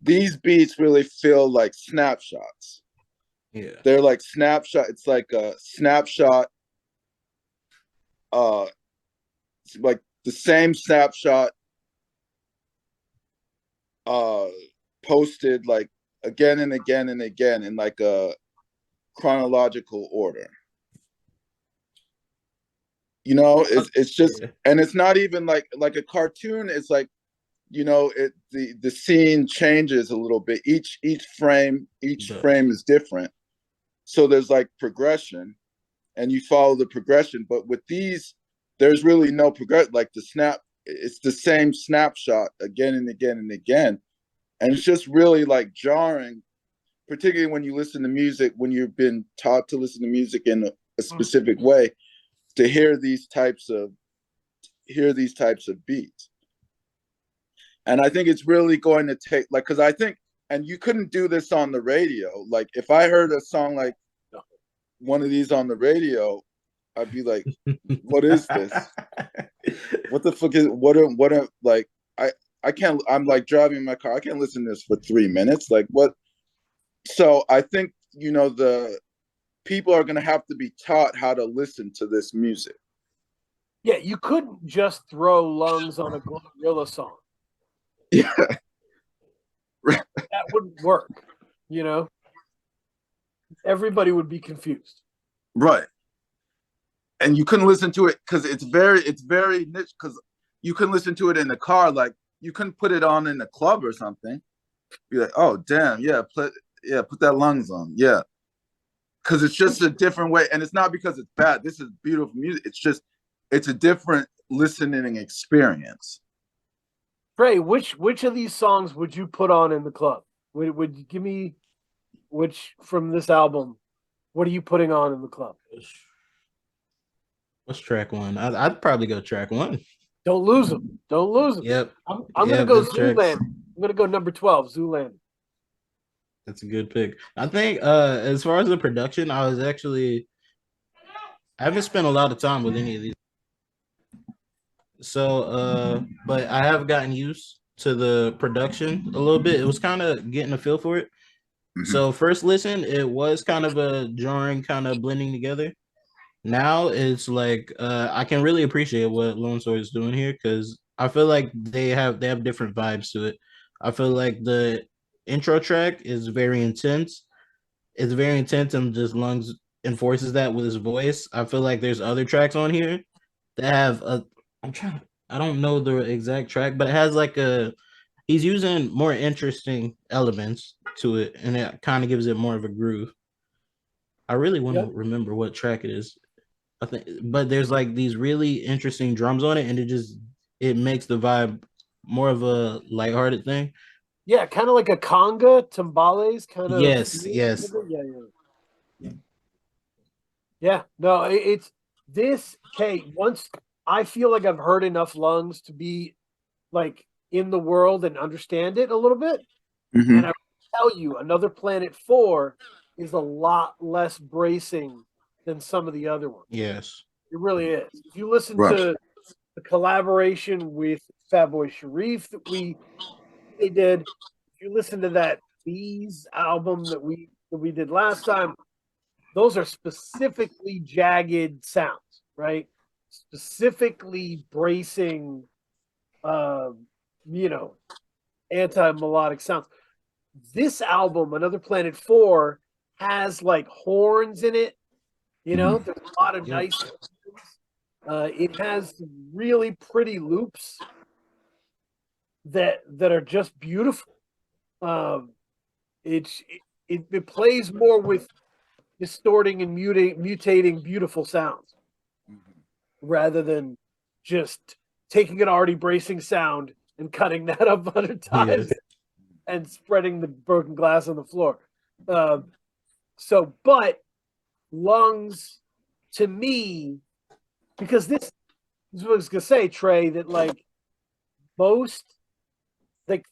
These beats really feel like snapshots. Yeah. They're like snapshot. It's like a snapshot. It's like the same snapshot uh posted like again and again and again in like a chronological order. It's just, Yeah. and it's not even like a cartoon. It's like, the scene changes a little bit. Each frame It does. is different. So there's like progression. and you follow the progression. But with these, there's really no progress. Like the snap, it's the same snapshot again and again and again, and it's just really like jarring, particularly when you listen to music, when you've been taught to listen to music in a specific way, to hear these types of beats. And I think it's really going to take, like, because I think, and you couldn't do this on the radio. Like, if I heard a song like one of these on the radio, I'd be like, what is this? What the fuck is, like, I can't, I'm like driving my car, I can't listen to this for 3 minutes. Like, what? So I think, the people are going to have to be taught how to listen to this music. Yeah, you couldn't just throw Lungs on a Glorilla song. Yeah. That wouldn't work, Everybody would be confused. Right. And you couldn't listen to it because it's very niche, because you couldn't listen to it in the car. Like, you couldn't put it on in the club or something. Be like, oh, damn, yeah, put that Lungs on. Yeah. Because it's just a different way. And it's not because it's bad. This is beautiful music. It's a different listening experience. Trey, which of these songs would you put on in the club? Would you give me which from this album? What are you putting on in the club? What's track one? I'd probably go track one. Don't lose them. Don't lose them. Yep. I'm gonna go Zoolander. I'm gonna go number 12, Zoolander. That's a good pick. I think as far as the production, I haven't spent a lot of time with any of these. So but I have gotten used to the production a little bit. It was kind of getting a feel for it. Mm-hmm. So first listen, it was kind of a jarring, kind of blending together. Now it's like I can really appreciate what Lone Sword is doing here, because I feel like they have different vibes to it. I feel like the intro track is very intense. It's very intense, and just Lungs enforces that with his voice. I feel like there's other tracks on here that have I don't know the exact track, but it has like he's using more interesting elements to it, and it kind of gives it more of a groove. I really want to remember what track it is. I think, but there's like these really interesting drums on it, and it makes the vibe more of a lighthearted thing. Yeah, kind of like a conga, timbales kind of. Yes. Yeah. No, it's this. Okay, once I feel like I've heard enough Lungs to be like in the world and understand it a little bit, and I tell you, Another Planet 4 is a lot less bracing than some of the other ones. Yes, it really is. If you listen to the collaboration with Fatboy Sharif that they did, if you listen to that Bees album that we did last time, those are specifically jagged sounds, right? Specifically bracing, anti-melodic sounds. This album, Another Planet 4, has like horns in it. There's a lot of nice. It has really pretty loops that are just beautiful. It plays more with distorting and mutating beautiful sounds rather than just taking an already bracing sound and cutting that up 100 times and spreading the broken glass on the floor. But Lungs, to me, because this is what I was gonna say, Trey, that like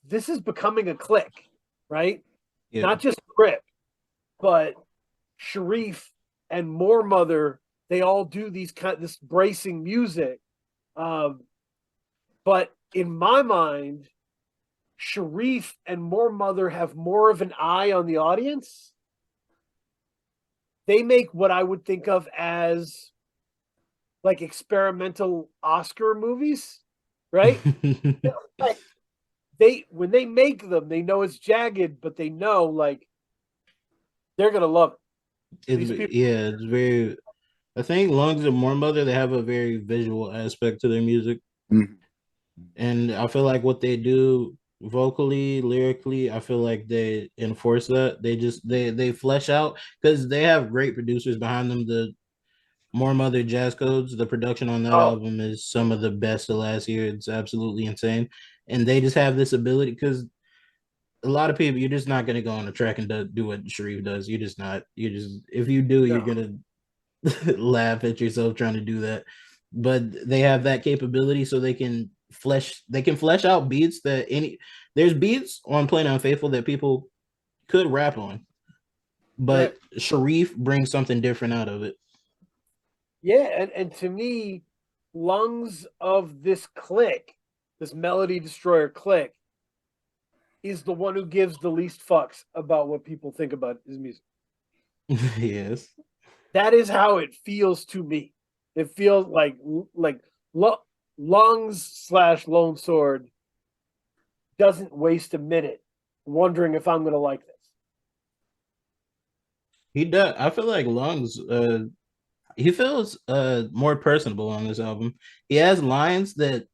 this is becoming a clique, right? Yeah. Not just Crip, but Sharif and More Mother, they all do this bracing music. But in my mind, Sharif and More Mother have more of an eye on the audience. They make what I would think of as like experimental Oscar movies, right? When they make them, they know it's jagged, but they know like they're gonna love it. It's very. I think Lungs and More Mother, they have a very visual aspect to their music, and I feel like what they do vocally, lyrically, I feel like they enforce that. They flesh out, because they have great producers behind them. More Mother Jazz Codes. The production on that Oh, album is some of the best of last year. It's absolutely insane, and they just have this ability because a lot of people, you're just not gonna go on a track and do what Sharif does. You're just not. You just if you do, you're no. gonna laugh at yourself trying to do that. But they have that capability, so they can flesh out beats that there's beats on Plain Unfaithful that people could rap on, Right. but Sharif brings something different out of it. Yeah, and to me, lungs of this click, this Melody Destroyer click, is the one who gives the least fucks about what people think about his music. Yes. That is how it feels to me. It feels like lungs slash lone sword doesn't waste a minute wondering if I'm gonna like this. He does. I feel like Lungs he feels more personable on this album. He has lines that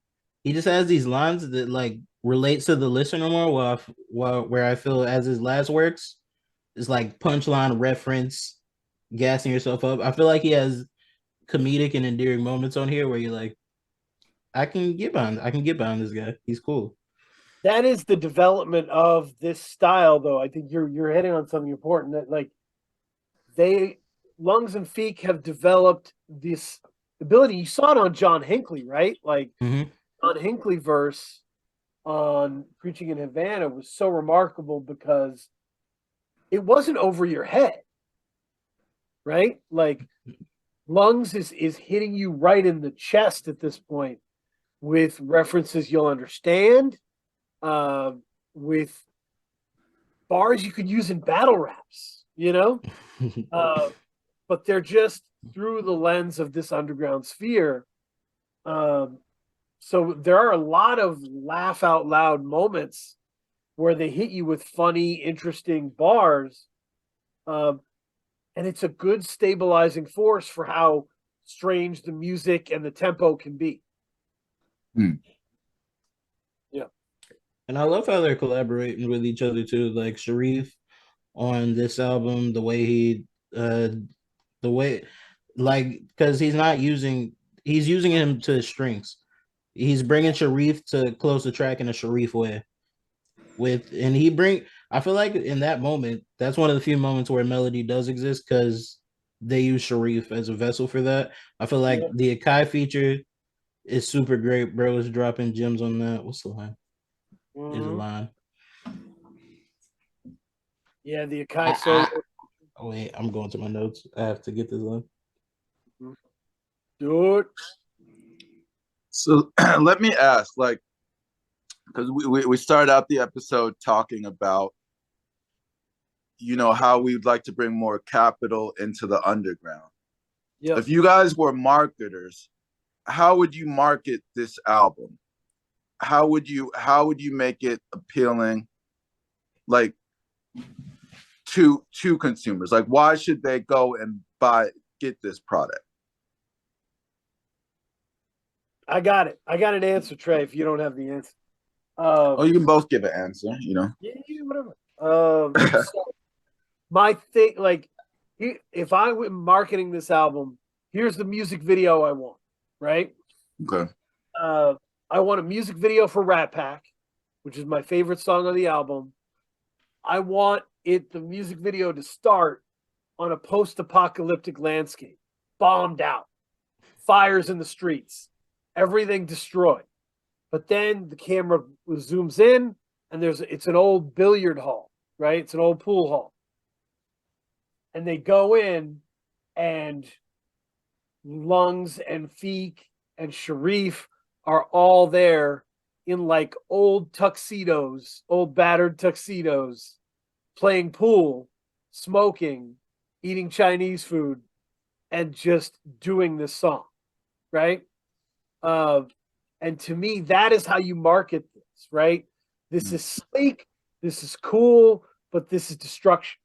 he just has these lines that like relates to the listener more. While where I feel as his last works is like punchline reference, gassing yourself up. I feel like he has comedic and endearing moments on here where you're like, I can get behind this guy. He's cool. That is the development of this style, though. I think you're hitting on something important. That like they lungs and Feek have developed this ability. You saw it on John Hinckley, right? Like Mm-hmm. John Hinckley verse on Preaching in Havana was so remarkable because it wasn't over your head, right? Like lungs is hitting you right in the chest at this point with references you'll understand, uh, with bars you could use in battle raps, uh, but they're just through the lens of this underground sphere. Um, so there are a lot of laugh out loud moments where they hit you with funny, interesting bars. Um, and it's a good stabilizing force for how strange the music and the tempo can be. Hmm. Yeah. And I love how they're collaborating with each other too. Like Sharif on this album, uh the way like because he's using him to his strengths. He's bringing Sharif to close the track in a Sharif way. I feel like in that moment, that's one of the few moments where melody does exist because they use Sharif as a vessel for that. I feel like Yeah. the Akai feature is super great. Bro is dropping gems on that. What's the line? There's a Mhm. line. Yeah, the Akai I, solo. oh wait, I'm going to my notes. I have to get this line. Dude. So let me ask, like, because we started out the episode talking about, how we'd like to bring more capital into the underground. Yep. If you guys were marketers, how would you market this album? How would you make it appealing, like, to consumers? Like, why should they go and get this product? I got it. I got an answer, Trey, if you don't have the answer. Oh, you can both give an answer, Yeah, whatever. So my thing, like, if I were marketing this album, here's the music video I want, right? Okay. Uh, I want a music video for Rat Pack, which is my favorite song on the album. I want the music video to start on a post-apocalyptic landscape, bombed out, fires in the streets, everything destroyed. But then the camera zooms in, and it's an old billiard hall, right? It's an old pool hall, and they go in, and Lungs and Feek and Sharif are all there in like old tuxedos, old battered tuxedos, playing pool, smoking, eating Chinese food, and just doing this song, right? Uh, and to me, that is how you market this, right? This is sleek, this is cool, but this is destruction.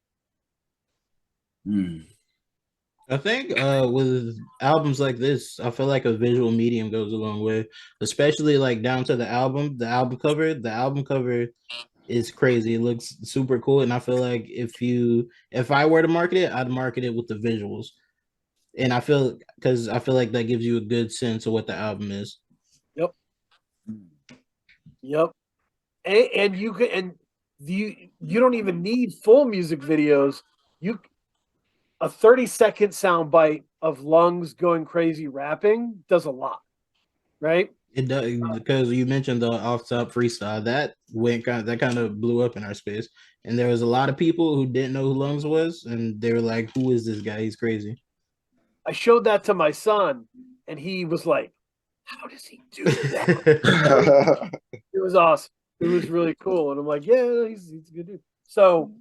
Mm. I think with albums like this, I feel like a visual medium goes a long way, especially like down to the album. The album cover, is crazy. It looks super cool, and I feel like if I were to market it, I'd market it with the visuals. And I feel like that gives you a good sense of what the album is. Yep. Yep. And you can you don't even need full music videos. You a 30-second sound bite of Lungs going crazy rapping does a lot, right? It does, because you mentioned the off top freestyle that kind of blew up in our space, and there was a lot of people who didn't know who Lungs was, and they were like, "Who is this guy? He's crazy." I showed that to my son, and he was like, "How does he do that?" It was awesome. It was really cool, and I'm like, "Yeah, he's a good dude." So,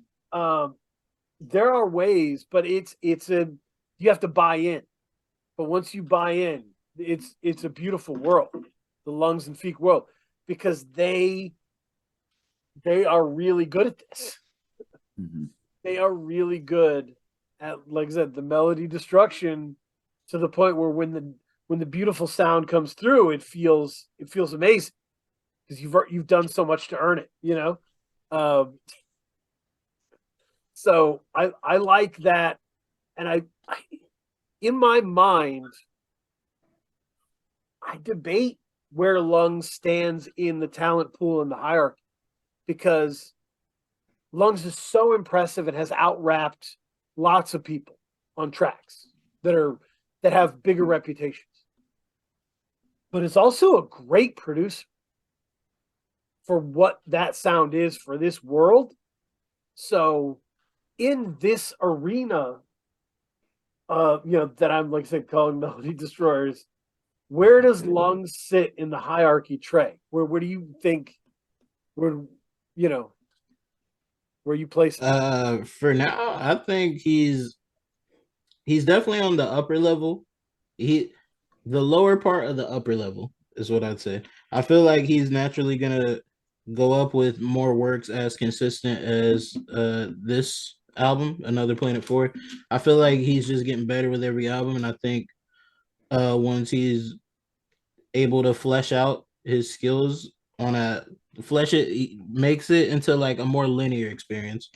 there are ways, but you have to buy in. But once you buy in, it's a beautiful world, the Lungs and Feek world, because they are really good at this. They are really good at, like I said, the melody destruction, to the point where when the beautiful sound comes through, it feels amazing because you've done so much to earn it, you know. So I like that, and I in my mind, I debate where Lungs stands in the talent pool and the hierarchy, because Lungs is so impressive and has out-rapped lots of people on tracks that have bigger reputations. But it's also a great producer for what that sound is for this world. So in this arena, that I'm, like I said, calling Melody Destroyers, where does Lungs sit in the hierarchy, Trey? Where do you think, where where you place him? For now, I think he's definitely on the upper level. The lower part of the upper level is what I'd say. I feel like he's naturally gonna go up with more works as consistent as this album, Another Planet 4. I feel like he's just getting better with every album, and I think once he's able to flesh out his skills on a flesh it, he makes it into like a more linear experience.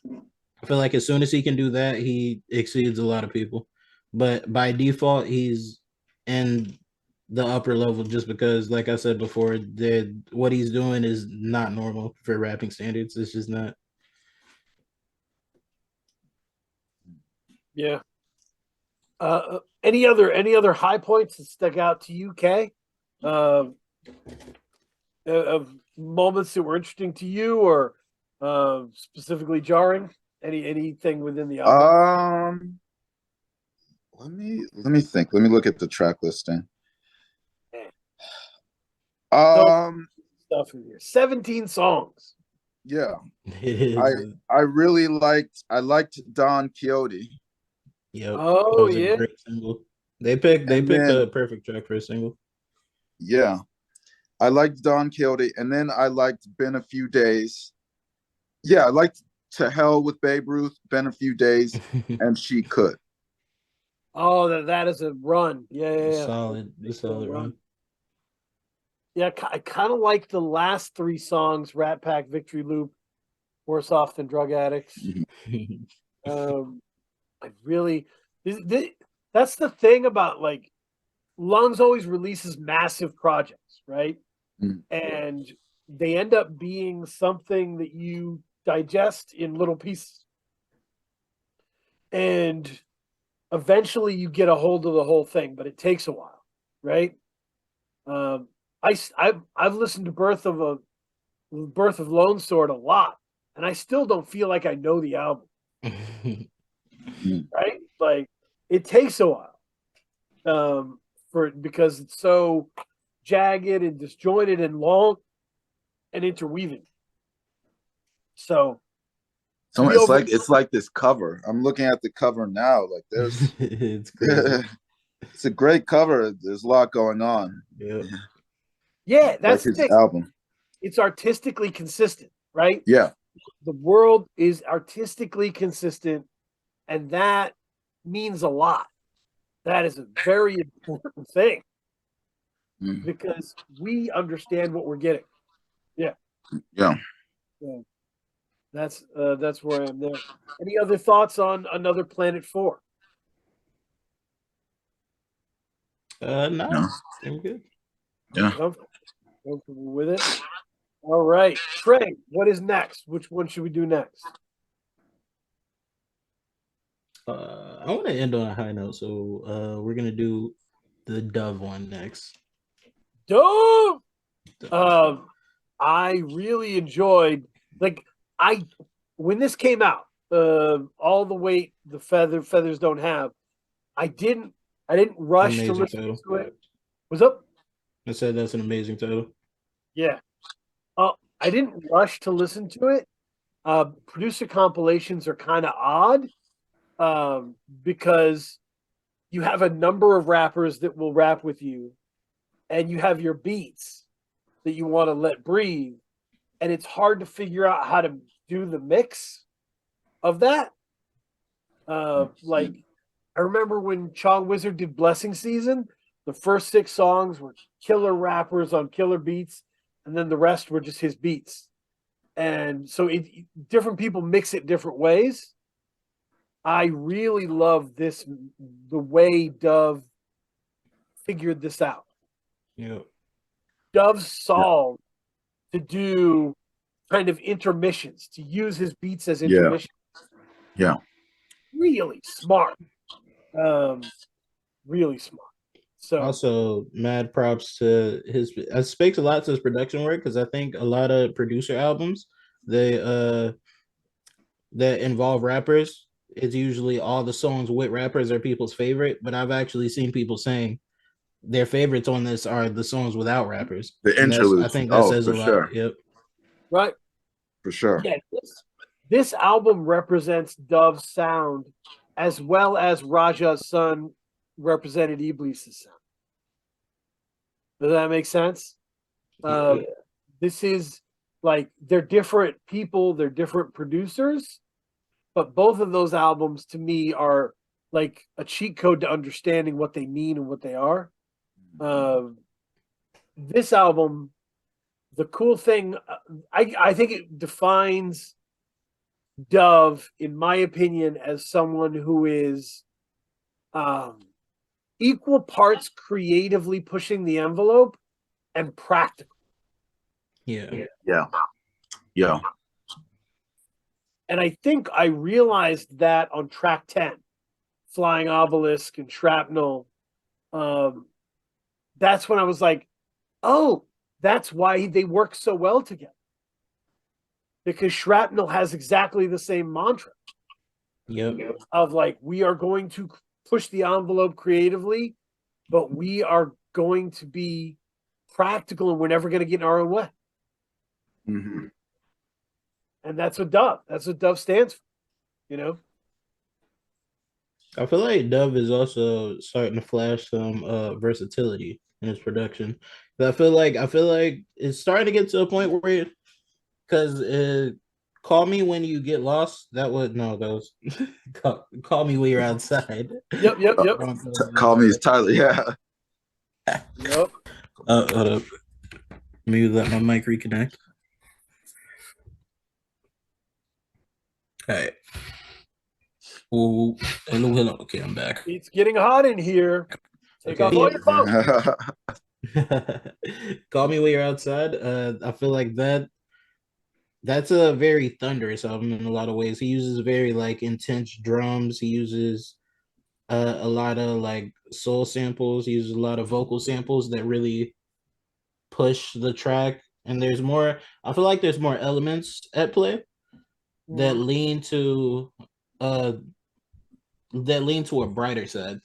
I feel like as soon as he can do that, he exceeds a lot of people. But by default, he's in the upper level just because, like I said before, what he's doing is not normal for rapping standards. It's just not. Yeah. Any other high points that stuck out to you, Kay? Of moments that were interesting to you, or specifically jarring? Anything within the album? Let me think. Let me look at the track listing. So Um, stuff in here. 17 songs. yeah, It is. I really liked Don Quixote, Yep. That Oh was a yeah. great single. They picked then a perfect track for a single. yeah, I liked Don Quixote, and then I liked Been a Few Days. Yeah, I liked To Hell with Babe Ruth, Been a Few Days, and She Could. Oh, that is a run. Yeah, yeah, yeah. The solid run. Yeah, I kind of like the last three songs: Rat Pack, Victory Loop, Worse Off Than Drug Addicts. I really, that's the thing about, like, Lungs always releases massive projects, right? Mhm. And they end up being something that you digest in little pieces. And eventually you get a hold of the whole thing, but it takes a while, right? Um, I've listened to Birth of Lone Sword a lot, and I still don't feel like I know the album, right? Like, it takes a while, because it's so jagged and disjointed and long and interweaving. So to So be over, it's like this cover. I'm looking at the cover now. Like there's It's crazy. it's a great cover. There's a lot going on. Yep. yeah, Like that's the his thing. album. It's artistically consistent, right? Yeah. The world is artistically consistent, and that means a lot. That is a very important thing, Mm. because we understand what we're getting. Yeah. Yeah. So that's where I am there. Any other thoughts on Another Planet 4? No, No. I'm good. Yeah. Comfortable with it. All right, Trey, what is next? Which one should we do next? I want to end on a high note, so we're gonna do the Dove one next. Dove. I really enjoyed like I when this came out. All the weight the feathers don't have. I didn't rush to Amazing listen title. to it. What's up? I said that's an amazing title. Yeah. I didn't rush to listen to it. Producer compilations are kind of odd because you have a number of rappers that will rap with you, and you have your beats that you want to let breathe, and it's hard to figure out how to do the mix of that. Like I remember when Chong Wizard did Blessing Season, the first 6 songs were killer rappers on killer beats, and then the rest were just his beats. And so different people mix it different ways. I really love this, the way Dove figured this out. Yeah. Dove solved to do kind of intermissions, to use his beats as intermissions. Yeah. Really smart. Really smart. So Also, mad props to his. It speaks a lot to his production work because I think a lot of producer albums they that involve rappers, it's usually all the songs with rappers are people's favorite. But I've actually seen people saying their favorites on this are the songs without rappers. The And that's I interludes. think that Oh, says for a lot. sure. Yep. right. For sure. Yeah, this album represents Dove's sound as well as Raja's son represented Iblis's sound. Does that make sense? This is like they're different people, they're different producers, but both of those albums to me are like a cheat code to understanding what they mean and what they are. This album, the cool thing, I think it defines Dove, in my opinion, as someone who is equal parts creatively pushing the envelope and practical. Yeah. Yeah. And I think I realized that on track 10, Flying Obelisk and Shrapnel. That's when I was like, oh, that's why they work so well together. Because Shrapnel has exactly the same mantra. Yep. Of like, we are going to push the envelope creatively, but we are going to be practical and we're never going to get in our own way. Mm-hmm. And that's what Dove stands for, you know? I feel like Dove is also starting to flash some versatility in his production. But I feel like it's starting to get to a point where because call me when you get lost. That was call me when you're outside. Yep. Call me Tyler. Yeah. Yep. Hold up. Let me let my mic reconnect. All right. Oh, hello. Okay, I'm back. It's getting hot in here. Take Okay. off all your clothes. Call me when you're outside. I feel like that's a very thunderous album in a lot of ways. He uses very like intense drums. He uses a lot of like soul samples. He uses a lot of vocal samples that really push the track. And there's more. I feel like there's more elements at play that lean to a brighter side.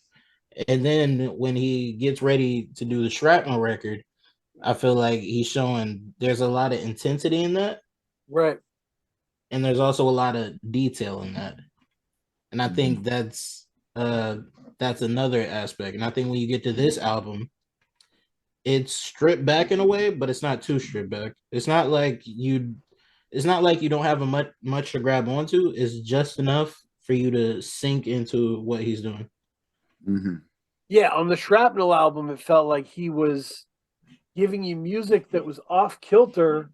And then when he gets ready to do the Shrapnel record, I feel like he's showing there's a lot of intensity in that. Right. And there's also a lot of detail in that. And I think that's another aspect. And I think when you get to this album, it's stripped back in a way, but it's not too stripped back. It's not like you don't have a much to grab onto. It's just enough for you to sink into what he's doing. Mm-hmm. Yeah, on the Shrapnel album, it felt like he was giving you music that was off kilter,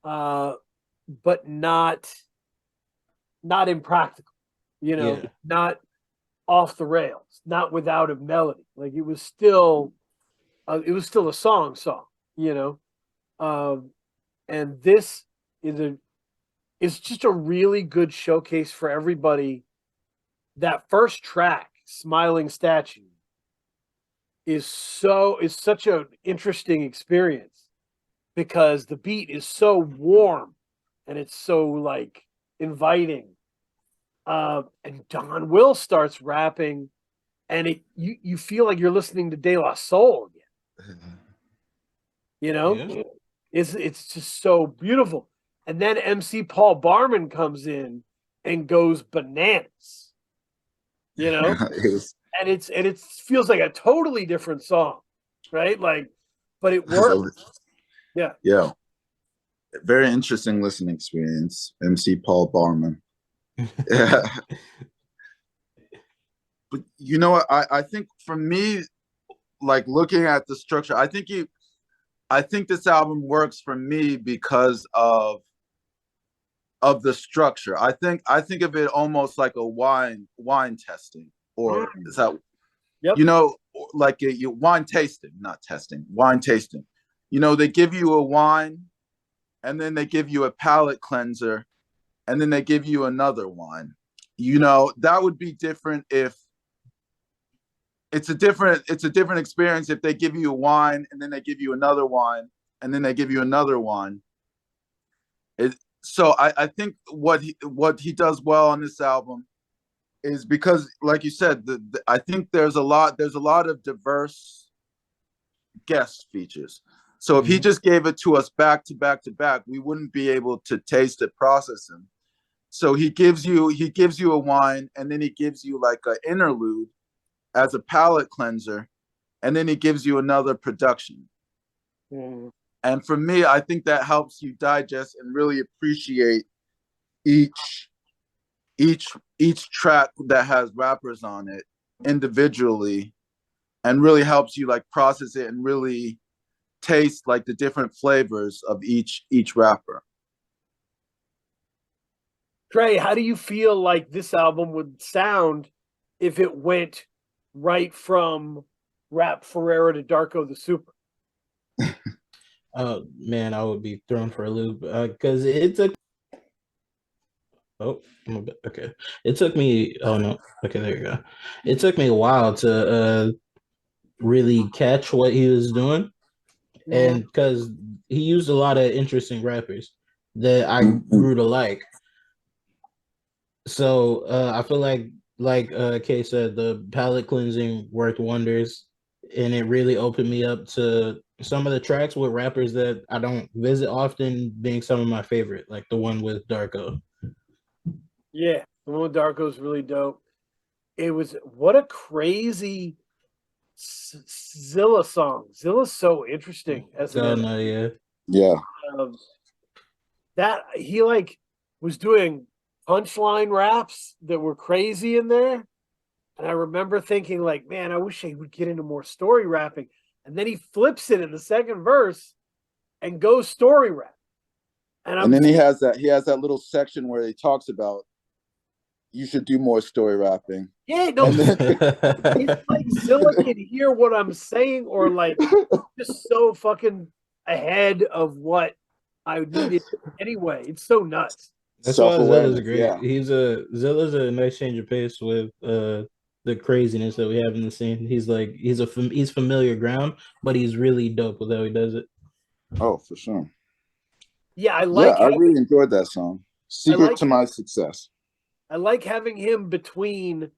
but not impractical. You know, not off the rails, not without a melody. Like it was still a song, you know. And this is it's just a really good showcase for everybody. That first track, Smiling Statue, is such an interesting experience because the beat is so warm and it's so like inviting. And Don Will starts rapping, and you feel like you're listening to De La Soul again. You know, Yeah. it's just so beautiful. And then MC Paul Barman comes in and goes bananas. You know, and it feels like a totally different song, right? Like, but it works. Yeah. Yeah. Very interesting listening experience. MC Paul Barman. Yeah. But you know what? I think for me, like looking at the structure, I think this album works for me because of the structure. I think of it almost like a wine testing, or is that Yep. you know, like wine tasting, not testing, wine tasting. You know, they give you a wine, and then they give you a palate cleanser, and then they give you another wine. You know, that would be different if it's a different experience if they give you a wine and then they give you another wine and then they give you another wine. So I think what he does well on this album is because, like you said, I think there's a lot of diverse guest features. So if he just gave it to us back to back to back, we wouldn't be able to taste it, process him. So he gives you a wine, and then he gives you like an interlude as a palate cleanser, and then he gives you another production. And for me, I think that helps you digest and really appreciate each track that has rappers on it individually, and really helps you like process it and really taste like the different flavors of each rapper. Trey, how do you feel like this album would sound if it went right from Rap Ferrera to Darko the Super? Oh man, I would be thrown for a loop because it took. Oh, okay. It took me. Oh no. Okay, there you go. It took me a while to really catch what he was doing, and because he used a lot of interesting rappers that I grew to like. So I feel like Kay said, the palate cleansing worked wonders, and it really opened me up to some of the tracks with rappers that I don't visit often, being some of my favorite, like the one with Darko. Yeah, the one with Darko is really dope. It was what a crazy Zilla song. Zilla's so interesting as an No, yeah. Yeah. that he like was doing punchline raps that were crazy in there. And I remember thinking, like, man, I wish he would get into more story rapping. And then he flips it in the second verse and goes story rap. And then he has that little section where he talks about you should do more story rapping. Yeah, no, it's like Zilla can hear what I'm saying, or like just so fucking ahead of what I needed anyway. It's so nuts. That's why Zilla's Self-awareness, great. yeah. Zilla's a nice change of pace with the craziness that we have in the scene. He's familiar ground, but he's really dope with how he does it. Oh, for sure. Yeah, I really enjoyed that song. Secret to my success. I like having him between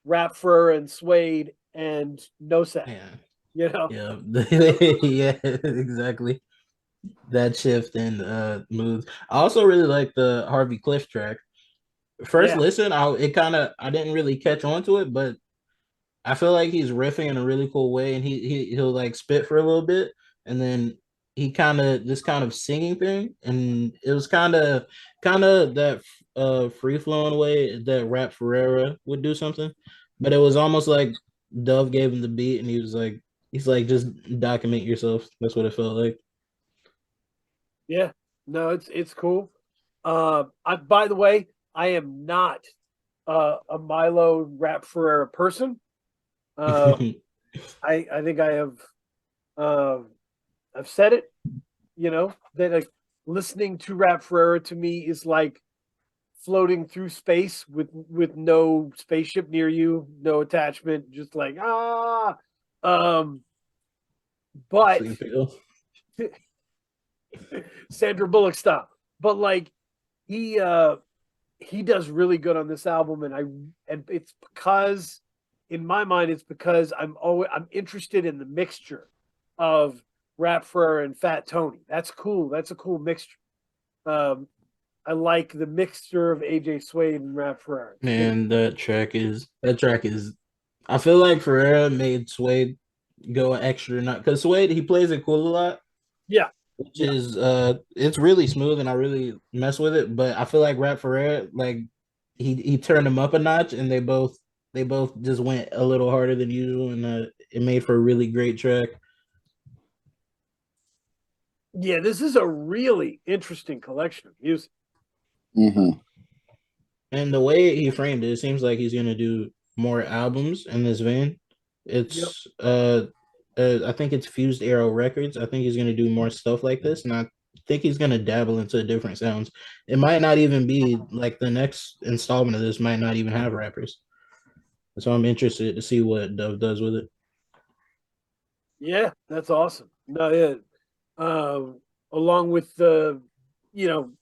Rap Ferrera and Suede and No Set. Yeah. You know? Yeah. Yeah, exactly. That shift in moods. I also really like the Harvey Cliff track. First listen, I didn't really catch on to it, but I feel like he's riffing in a really cool way, and he'll like spit for a little bit, and then he kind of singing thing, and it was kind of that free flowing way that Rap Ferrera would do something, but it was almost like Dove gave him the beat, and he's like just document yourself. That's what it felt like. Yeah, no, it's cool. By the way, I am not a Milo Rap Ferreira person. I think I have I've said it, that like listening to Rap Ferreira to me is like floating through space with no spaceship near you, no attachment, just like um but Sleep pill. Sandra Bullock style. But like he he does really good on this album, and it's because in my mind it's because I'm interested in the mixture of Rap Ferrer and Fat Tony. That's cool. That's a cool mixture. I like the mixture of AJ Suede and Rap Ferrer. Man, that track is. I feel like Ferreira made Suede go extra nut because Suede he plays it cool a lot, Yeah, which yeah, is it's really smooth and I really mess with it. But I feel like Rap Ferreira like he turned him up a notch and they both just went a little harder than usual and it made for a really great track. yeah. This is a really interesting collection of music. Hmm. And the way he framed it, it seems like he's gonna do more albums in this vein. Yep. It's I think it's Fused Arrow Records. I think he's gonna do more stuff like this, and I think he's gonna dabble into different sounds. It might not even be like the next installment of this might not even have rappers. So I'm interested to see what Dove does with it. Yeah, that's awesome. No, yeah. Along with the, you know,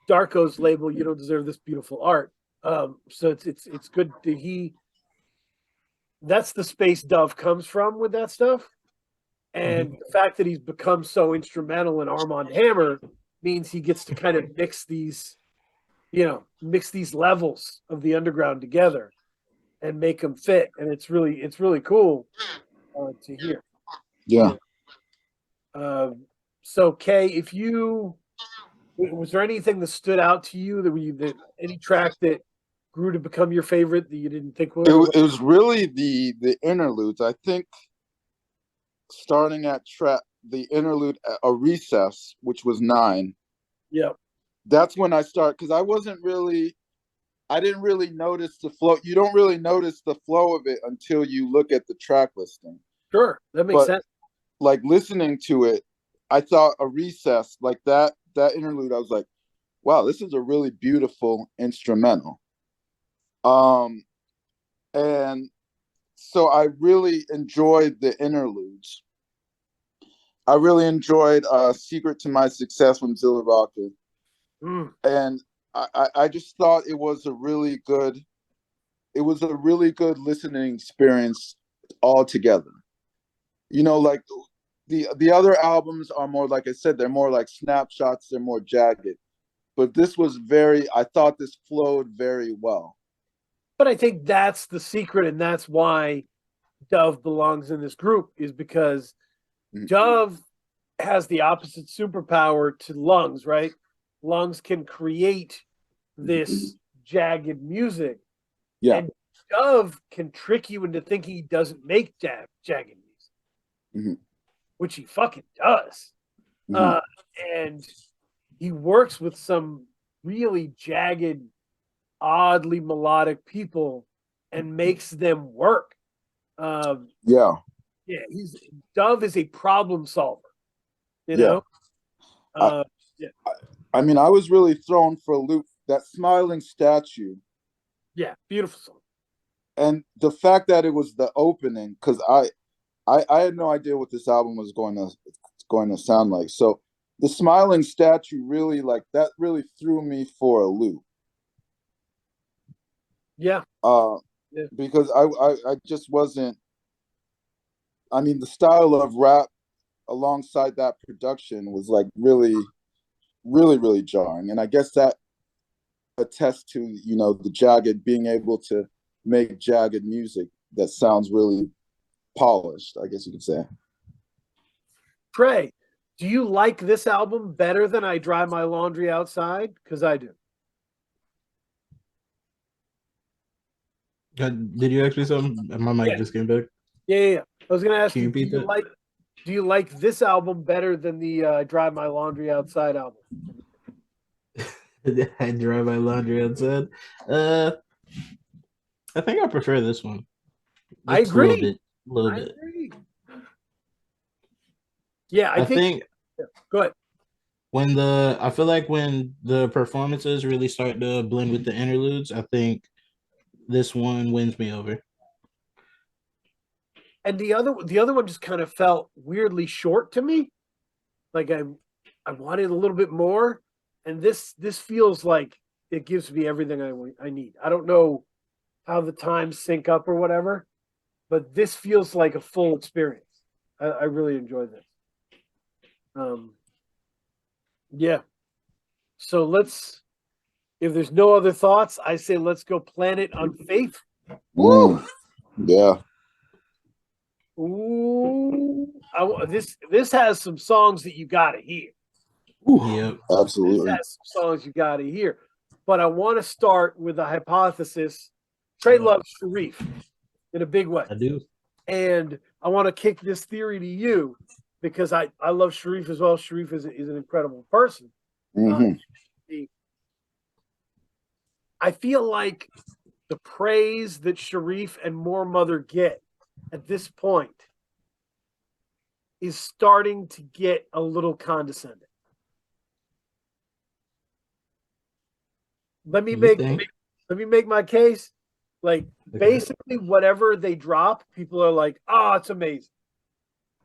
Darko's label, you don't deserve this beautiful art. So it's good that that's the space Dove comes from with that stuff. And the fact that he's become so instrumental in Armand Hammer means he gets to kind of mix these levels of the underground together and make them fit. And it's really cool to hear. Yeah. So Kay, if you was there anything that stood out to you that any track that grew to become your favorite that you didn't think would? It was really the interludes. I think starting at the interlude a recess, which was 9. Yeah, That's when I start because I didn't really notice the flow. You don't really notice the flow of it until you look at the track listing. sure, that makes But sense. like listening to it, I thought a recess like that interlude. I was like, wow, this is a really beautiful instrumental. Um, and so I really enjoyed the interludes. I really enjoyed "Secret to My Success" from Zilla Rocker, Mm, and I just thought it was a really good listening experience altogether. Like the other albums are more, like I said, they're more like snapshots, they're more jagged. But this was I thought this flowed very well. but I think that's the secret, and that's why Dove belongs in this group is because Mhm. Dove has the opposite superpower to Lungs, right? Lungs can create this jagged music, Yeah. and Dove can trick you into thinking he doesn't make jagged music, Hmm. which he fucking does. Hmm. Uh, and he works with some really jagged, oddly melodic people and makes them work. Um, Yeah. yeah, Dove is a problem solver, you Yeah. know. I, Uh, yeah, I mean, I was really thrown for a loop. That smiling statue, yeah, beautiful song. and the fact that it was the opening, because I had no idea what this album was going to sound like. So the smiling statue really, like, that really threw me for a loop. Yeah, Uh, yeah, because I just wasn't. I mean, the style of rap alongside that production was like really, really, really jarring, and I guess that attests to the jagged, being able to make jagged music that sounds really polished, I guess you could say. Trey, do you like this album better than I Dry My Laundry Outside? Because I do. Did you ask me something? My mic Yeah, just came back. yeah. I was gonna ask Can you you, repeat that? do you like this album better than the Dry My Laundry Outside album? I dry my laundry outside. Uh, I think I prefer this one. I Just a little agree. bit, a little I bit. agree. Yeah, I I think. think Go ahead. I feel like when the performances really start to blend with the interludes, I think this one wins me over. And the other one just kind of felt weirdly short to me. Like I wanted a little bit more, and this feels like it gives me everything I need. I don't know how the times sync up or whatever, but this feels like a full experience. I really enjoy this. Um, yeah. So if there's no other thoughts, I say let's go Planet Unfaithful. Woo! Yeah. Ooh, this has some songs that you gotta hear. Yep, This Absolutely. has some songs you gotta hear. But I want to start with a hypothesis. Trey loves Sharif in a big way. I do. And I want to kick this theory to you because I love Sharif as well. Sharif is an incredible person. Hmm. I feel like the praise that Sharif and More Mother get at this point is starting to get a little condescending. Let me You make think? let me make my case. Like Okay. basically whatever they drop, people are like, "Oh, it's amazing."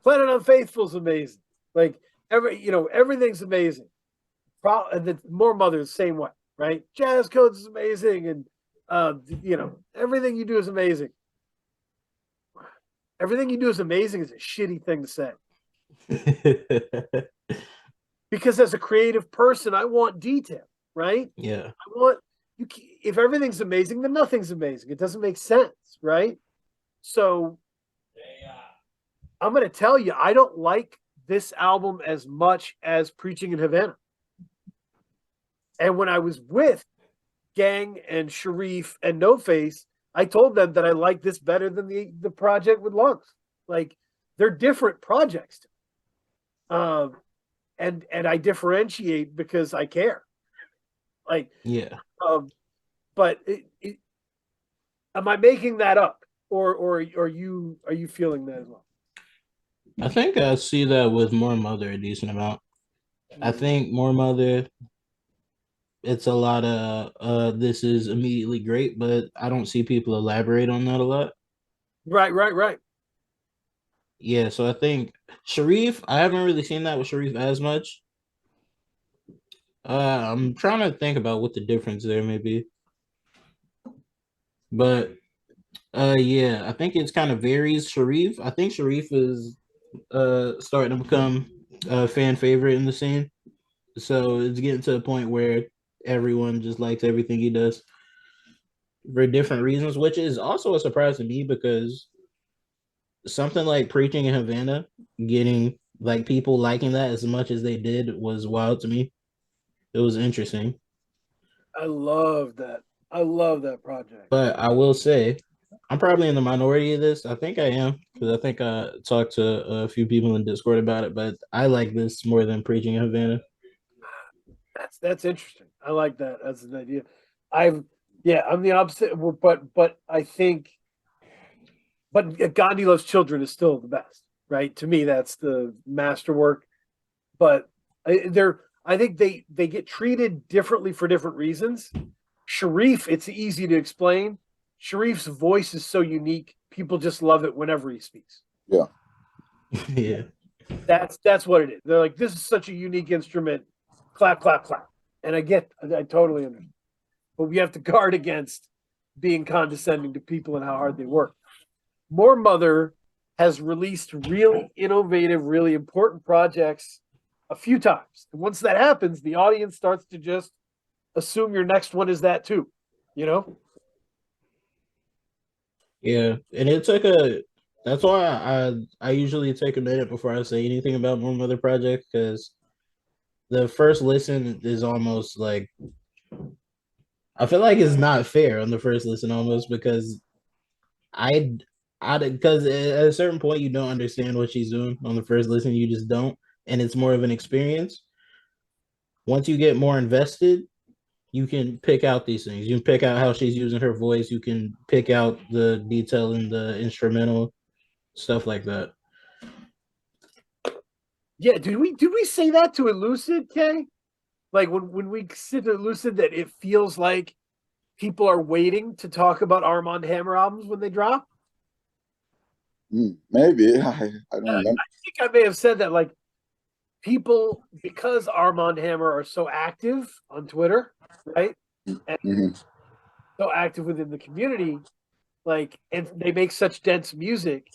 Planet Unfaithful is amazing. Like everything's amazing. And the More Mother is the same way, right? Jazz Codes is amazing, and everything you do is amazing. Everything you do is amazing is a shitty thing to say. Because as a creative person, I want detail, right? Yeah. I want you. If everything's amazing, then nothing's amazing. It doesn't make sense, right? So I'm going to tell you, I don't like this album as much as Preaching in Havana. And when I was with Gang and Sharif and No Face, I told them that I like this better than the project with Lungs. Like they're different projects. And I differentiate because I care. Like, Yeah. But am I making that up, or are you feeling that as well? I think I see that with More Mother a decent amount. I think More Mother, it's a lot of this is immediately great, but I don't see people elaborate on that a lot. Right. Yeah, so I think Sharif, I haven't really seen that with Sharif as much. I'm trying to think about what the difference there may be. But yeah, I think it's kind of varies. Sharif, I think Sharif is starting to become a fan favorite in the scene. So it's getting to a point where everyone just likes everything he does for different reasons, which is also a surprise to me because something like Preaching in Havana, getting like people liking that as much as they did was wild to me. It was interesting. I love that. I love that project. But I will say, I'm probably in the minority of this. I think I am because I think I talked to a few people in Discord about it. But I like this more than Preaching in Havana. That's interesting. I like that. That's an idea. I've yeah, I'm the opposite. But I think, but Gandhi Loves Children is still the best, right? To me, that's the masterwork. But I think they get treated differently for different reasons. Sharif, it's easy to explain. Sharif's voice is so unique. People just love it whenever he speaks. Yeah. Yeah. That's what it is. They're like, this is such a unique instrument. Clap, clap, clap. And I totally understand. But we have to guard against being condescending to people and how hard they work. More Mother has released really innovative, really important projects a few times. And once that happens, the audience starts to just assume your next one is that too, you know? Yeah. And it took a that's why I usually take a minute before I say anything about More Mother Project because the first listen is almost like I feel like it's not fair on the first listen almost because I because at a certain point you don't understand what she's doing on the first listen, you just don't, and it's more of an experience. Once you get more invested, you can pick out these things. You can pick out how she's using her voice. You can pick out the detail in the instrumental, stuff like that. Yeah, did we say that to Elucid, Kay? Like when we sit to Elucid that it feels like people are waiting to talk about Armand Hammer albums when they drop? Maybe. I don't remember. I think I may have said that, like, people, because Armand Hammer are so active on Twitter, right? And Hmm. so active within the community, like, and they make such dense music.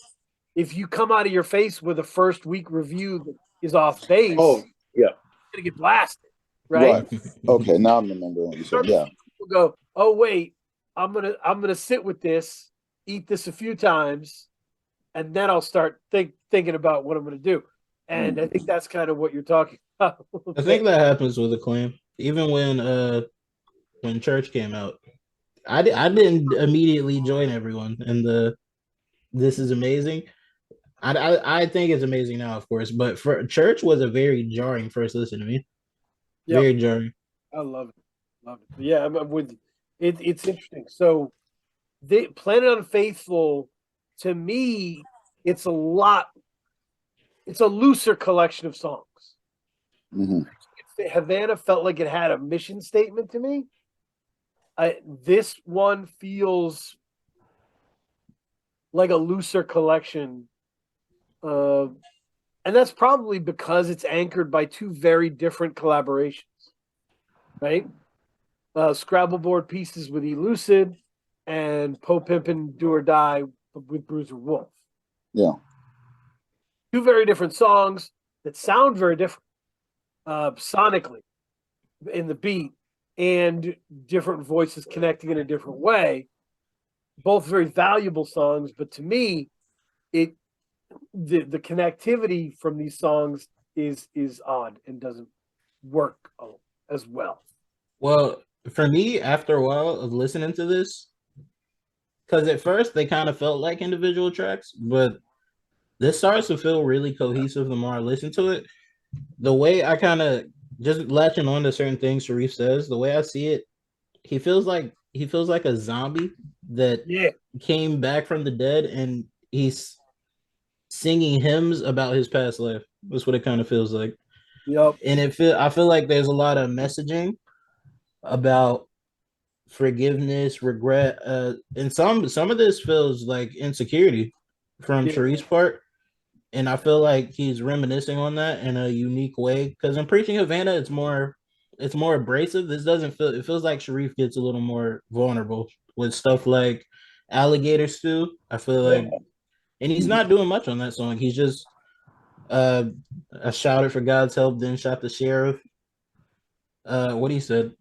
If you come out of your face with a first week review that is off base, Oh, yeah. you're gonna get blasted, right? Right. Okay, now I'm remembering what you said. Yeah. People go, oh wait, I'm gonna sit with this, eat this a few times, and then I'll start thinking about what I'm gonna do. And I think that's kind of what you're talking about. I think that happens with Acclaim. Even when Church came out, I didn't immediately join everyone and the this is amazing. I think it's amazing now, of course, but for Church was a very jarring first listen to me. Yep, Very jarring. I love it, love it. But yeah, I'm with you. It's interesting. So, the Planet Unfaithful, to me, it's a lot. It's a looser collection of songs. Hmm. Havana felt like it had a mission statement to me. This one feels like a looser collection, uh, and that's probably because it's anchored by two very different collaborations, right? Scrabble board pieces with Elucid and Poe Pimpin' Do or Die with Bruiser Wolf. Yeah. Two very different songs that sound very different sonically in the beat, and different voices connecting in a different way. Both very valuable songs, but to me, the connectivity from these songs is odd and doesn't work as well. Well, for me, after a while of listening to this, because at first they kind of felt like individual tracks, but this starts to feel really cohesive the more I listen to it. The way I kind of just latching on to certain things Sharif says, the way I see it, he feels like a zombie that Yeah, came back from the dead and he's singing hymns about his past life. That's what it kind of feels like. yep, And I feel like there's a lot of messaging about forgiveness, regret, and some of this feels like insecurity from yeah, Sharif's part. And I feel like he's reminiscing on that in a unique way. Because in Preaching Havana, it's more abrasive. This doesn't feel it feels like Sharif gets a little more vulnerable with stuff like Alligator Stew. I feel like, yeah. and he's not doing much on that song. He's just uh I shouted for God's help, then shot the sheriff. What he said.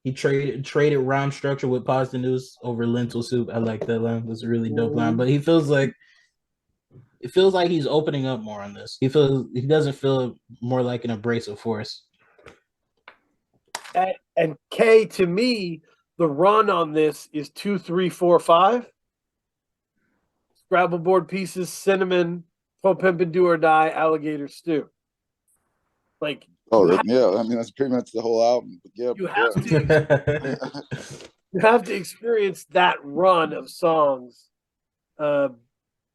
He traded rhyme structure with positive news over lentil soup. I like that line. That's a really dope line. But it feels like he's opening up more on this. He doesn't feel more like an abrasive force. And K, to me, the run on this is 2, 3, 4, 5. Scrabble board pieces, cinnamon, Poe Pimpin' Do or Die, Alligator Stew. Like, Oh, yeah. I mean, that's pretty much the whole album. But yeah, you yeah. have to you have to experience that run of songs.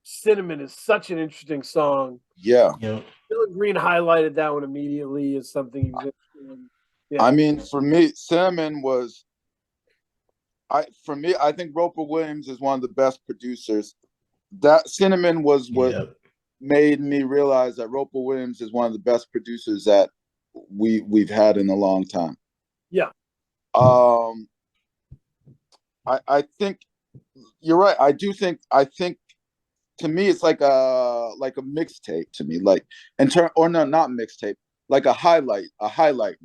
Cinnamon is such an interesting song. Yeah. Yep. Dylan Green highlighted that one immediately as something he was interested in. Yeah. I mean, for me, Cinnamon was I think Roper Williams is one of the best producers. That Cinnamon was what Yep. made me realize that Roper Williams is one of the best producers that we've had in a long time. Yeah. I think you're right. I think to me it's like a mixtape to me, like or no, not mixtape, like a highlight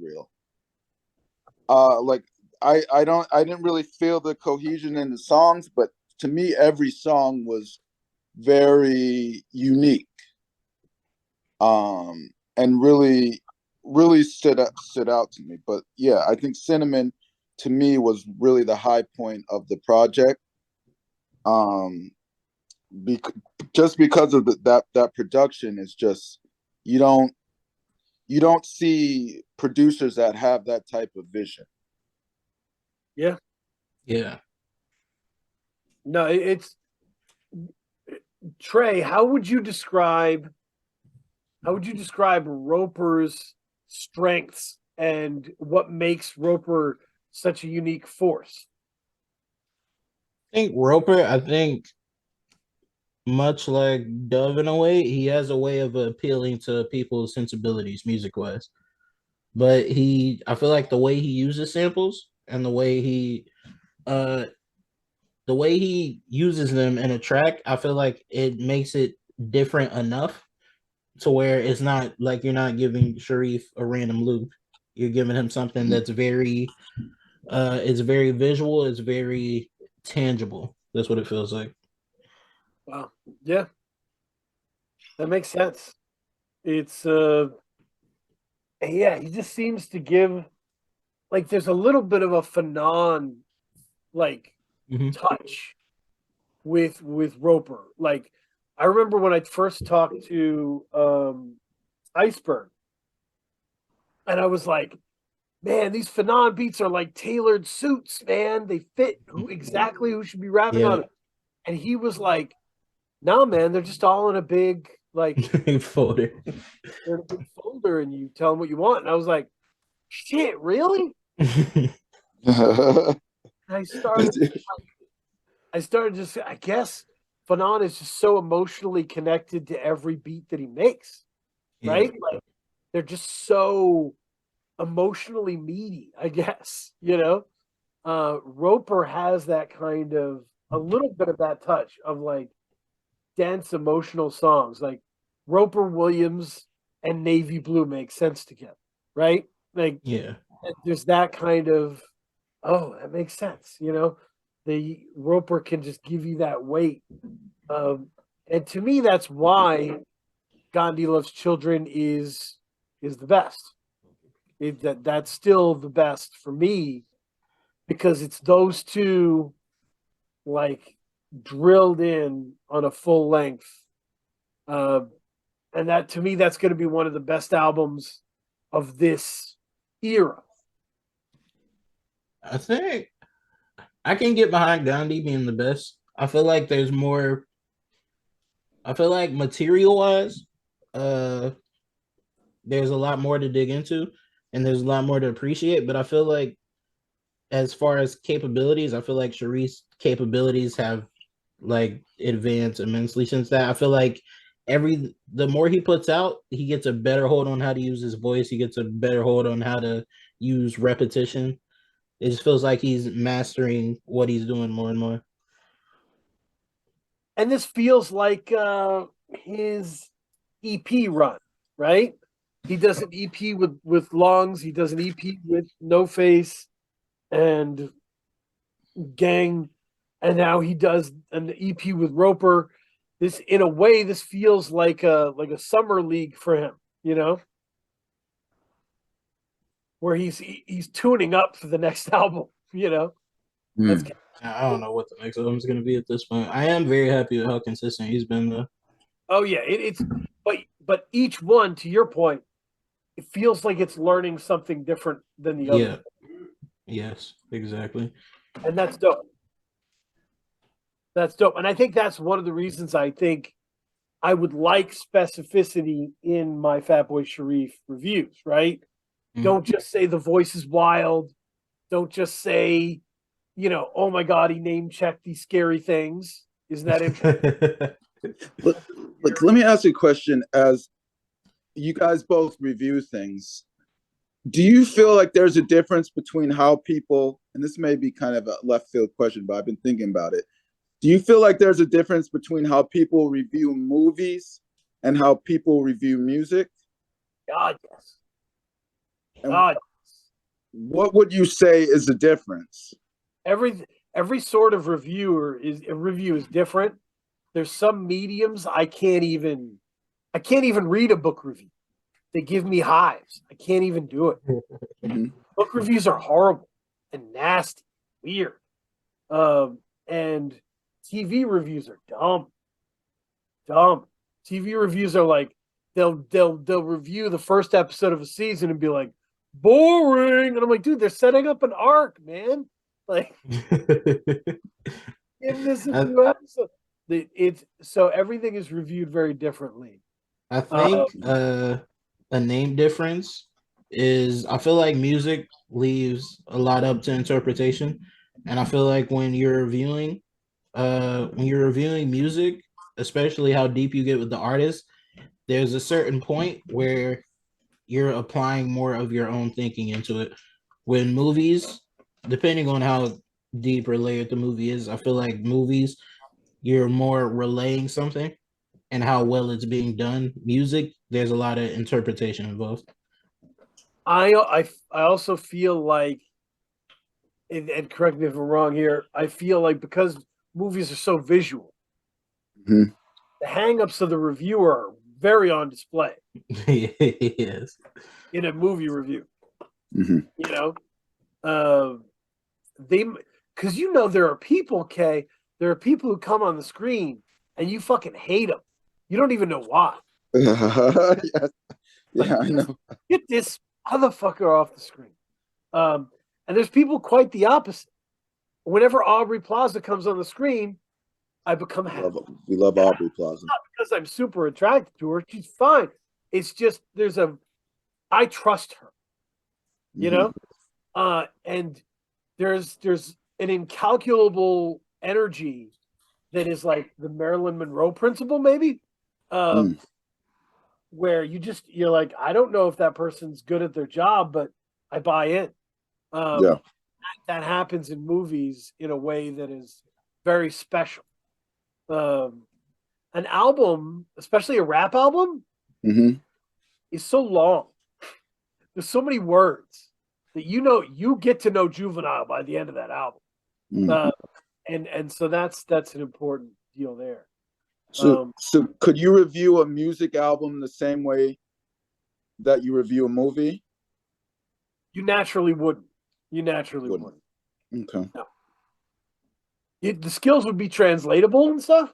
reel. Like I didn't really feel the cohesion in the songs, but to me every song was very unique. And really stood out to me. But yeah, I think Cinnamon to me was really the high point of the project. Just because of that production is just you don't see producers that have that type of vision. Yeah. Yeah. No, it's Trey. How would you describe Roper's strengths and what makes Roper such a unique force? I think much like Dove in a way, he has a way of appealing to people's sensibilities music wise. But I feel like the way he uses samples and uh the way he uses them in a track, I feel like it makes it different enough to where it's not like you're not giving Sharif a random loop. You're giving him something that's it's very visual, it's very tangible. That's what it feels like. Wow. Yeah, that makes sense. It's yeah, he just seems to give like there's a little bit of a Fanon like Mhm. touch with Roper. Like I remember when I first talked to Iceberg, and I was like, man, these Fanon beats are like tailored suits, man. They fit exactly who should be rapping on Yeah. it. And he was like, no, man, they're just all in a big like Folder. they're in a big folder, and you tell them what you want. And I was like, shit, really? And I started just, I guess Fanon is just so emotionally connected to every beat that he makes, Yeah. right? Like they're just so emotionally meaty, I guess, you know? Roper has that kind of a little bit of that touch of like dense emotional songs. Like Roper Williams and Navy Blue make sense together, right? Like Yeah. there's that kind of oh, that makes sense, you know? The Roper can just give you that weight. And to me, that's why Gandhi Loves Children is the best. That's still the best for me because it's those two like drilled in on a full length. Uh, and that to me, that's going to be one of the best albums of this era. I think I can get behind Gandhi being the best. I feel like material wise, uh there's a lot more to dig into and there's a lot more to appreciate. But I feel like as far as capabilities, I feel like Sharice's capabilities have like advanced immensely since that. I feel like the more he puts out, he gets a better hold on how to use his voice. He gets a better hold on how to use repetition. It just feels like he's mastering what he's doing more and more. And this feels like his EP run, right? He does an EP with Lungs. He does an EP with No Face and Gang, and now he does an EP with Roper. This, in a way, this feels like a summer league for him, you know, where he's tuning up for the next album. You know, that's Hmm. I don't know what the next album is going to be at this point. I am very happy with how consistent he's been, though. oh yeah, it's but each one, to your point, it feels like it's learning something different than the other, Yeah. Yes. Exactly. and that's dope. That's dope, and I think that's one of the reasons I think I would like specificity in my Fatboy Sharif reviews. Right? Mhm. Don't just say the voice is wild. Don't just say, oh my God, he name checked these scary things. Isn't that interesting? Look, look, let me ask you a question. As you guys both review things, do you feel like there's a difference between how people, and this may be kind of a left field question, but I've been thinking about it. Do you feel like there's a difference between how people review movies and how people review music? God, yes. And God, what would you say is the difference? every every sort of review is different. There's some mediums I can't even read a book review. They give me hives. I can't even do it. Mhm. Book reviews are horrible and nasty, weird. And TV reviews are dumb. Dumb. TV reviews are like they'll review the first episode of a season and be like boring, and I'm like, dude, they're setting up an arc, man. Like, give this a I, few episodes. It's so everything is reviewed very differently. I Um, think a name difference is I feel like music leaves a lot up to interpretation. And I feel like when you're reviewing music, especially how deep you get with the artist, there's a certain point where you're applying more of your own thinking into it. When movies, depending on how deep or layered the movie is, I feel like movies, you're more relaying something and how well it's being done. Music, there's a lot of interpretation involved. I also feel like, and correct me if I'm wrong here, I feel like because movies are so visual, Mhm. the hangups of the reviewer are very on display Yes. in a movie review. Mhm. You know, uh, they because there are people, Kay, there are people who come on the screen and you fucking hate them. You don't even know why. Yes. Like, Yeah, I know. get this motherfucker off the screen. Um, and there's people quite the opposite. Whenever Aubrey Plaza comes on the screen, I become happy. We love Aubrey Plaza. Not because I'm super attracted to her. She's fine. It's just I trust her, you Mhm. know? And there's an incalculable energy that is like the Marilyn Monroe principle, maybe. Um, Mm. where you're like, I don't know if that person's good at their job, but I buy in. Yeah. That happens in movies in a way that is very special. Um, an album, especially a rap album, Hmm. is so long. There's so many words that you get to know Juvenile by the end of that album. Mm. Uh, and so that's an important deal there. So, Um, so could you review a music album the same way that you review a movie? you naturally wouldn't. You naturally Wouldn't. wouldn't. Okay. No. The skills would be translatable and stuff,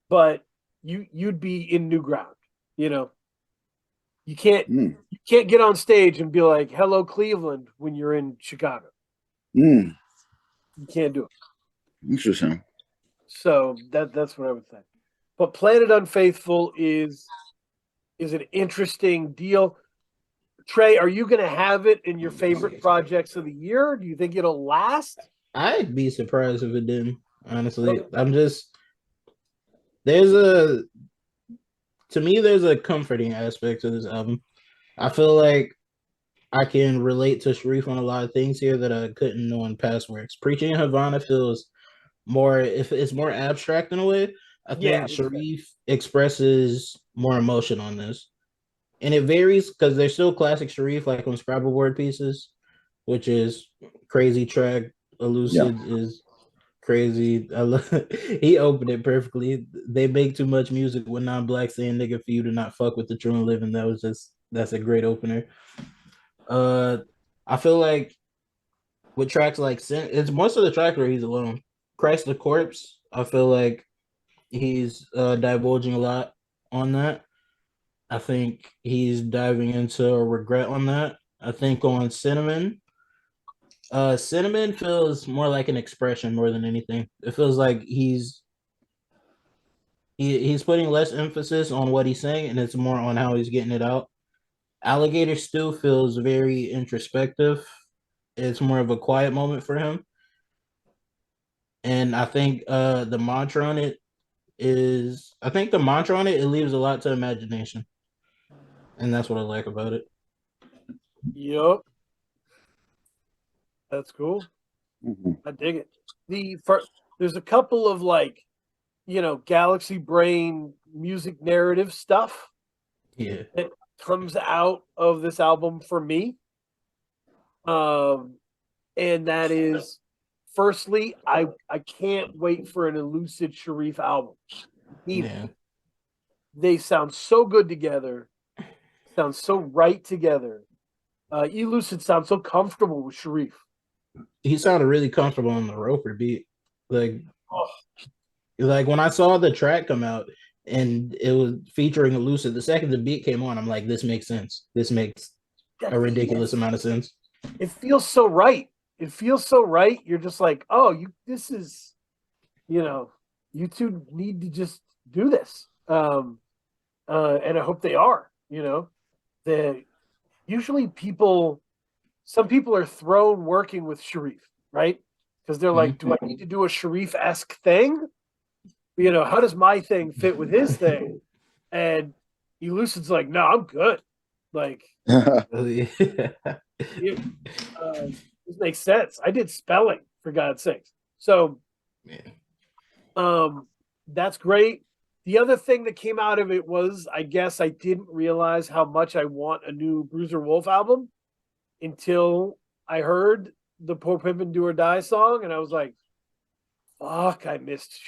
but you'd be in new ground. You know, you can't Mm. you can't get on stage and be like, "Hello, Cleveland," when you're in Chicago. Mm. You can't do it. Interesting. So that's what I would say. But Planet Unfaithful is an interesting deal. Trey, are you going to have it in your favorite projects of the year? Do you think it'll last? I'd be surprised if it didn't, honestly. I'm just there's a to me there's a comforting aspect to this album. I feel like I can relate to Sharif on a lot of things here that I couldn't on past works. Preaching in Havana feels more if it's more abstract in a way. I Yeah. think Sharif expresses more emotion on this. And it varies because there's still classic Sharif like on Scrabble board pieces, which is crazy track. Yeah. Elucid is crazy. He opened it perfectly. They make too much music with non-black saying nigga for you to not fuck with the true and living. That's a great opener. Uh, I feel like with tracks like it's most of the track where he's alone. Christ the Corpse, I feel like he's divulging a lot on that. I think he's diving into a regret on that. I think on Cinnamon feels more like an expression more than anything. It feels like he's putting less emphasis on what he's saying and it's more on how he's getting it out. Alligator Stew feels very introspective. It's more of a quiet moment for him. And I think the mantra on it, it leaves a lot to imagination. And that's what I like about it. Yep. That's cool. Mhm. I dig it. There's a couple of like, Galaxy Brain music narrative stuff Yeah. that comes out of this album for me. And that is, firstly, I can't wait for an Elucid Sharif album. Yeah. They sound so good together, sound so right together. Elucid sounds so comfortable with Sharif. He sounded really comfortable on the Roper beat. Like Oh, like when I saw the track come out and it was featuring Elucid, the second the beat came on, I'm like, this makes sense. This makes a ridiculous yes. amount of sense. It feels so right. it feels so right. You're just like, oh, this is, you two need to just do this. And I hope they are, the usually some people are thrown working with Sharif, right? Because they're like, do I need to do a Sharif-esque thing? How does my thing fit with his thing? And Elucid's like, no, I'm good. Like, this makes sense. I did spelling, for God's sakes. So, that's great. The other thing that came out of it was, I guess I didn't realize how much I want a new Bruiser Wolf album until I heard the Poor Pimpin' Do or Die song, and I was like, fuck, I missed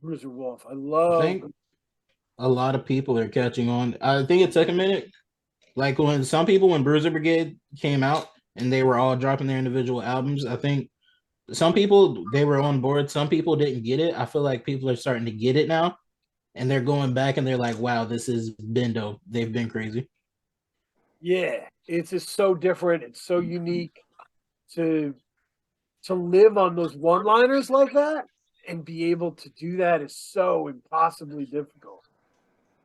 Bruiser Wolf. I think a lot of people are catching on. I think it took a minute. Like when Bruiser Brigade came out and they were all dropping their individual albums, I think some people, they were on board. Some people didn't get it. I feel like people are starting to get it now, and they're going back and they're like, wow, this is Bendo. They've been crazy. Yeah, it's just so different. It's so unique to live on those one-liners like that and be able to do that is so impossibly difficult.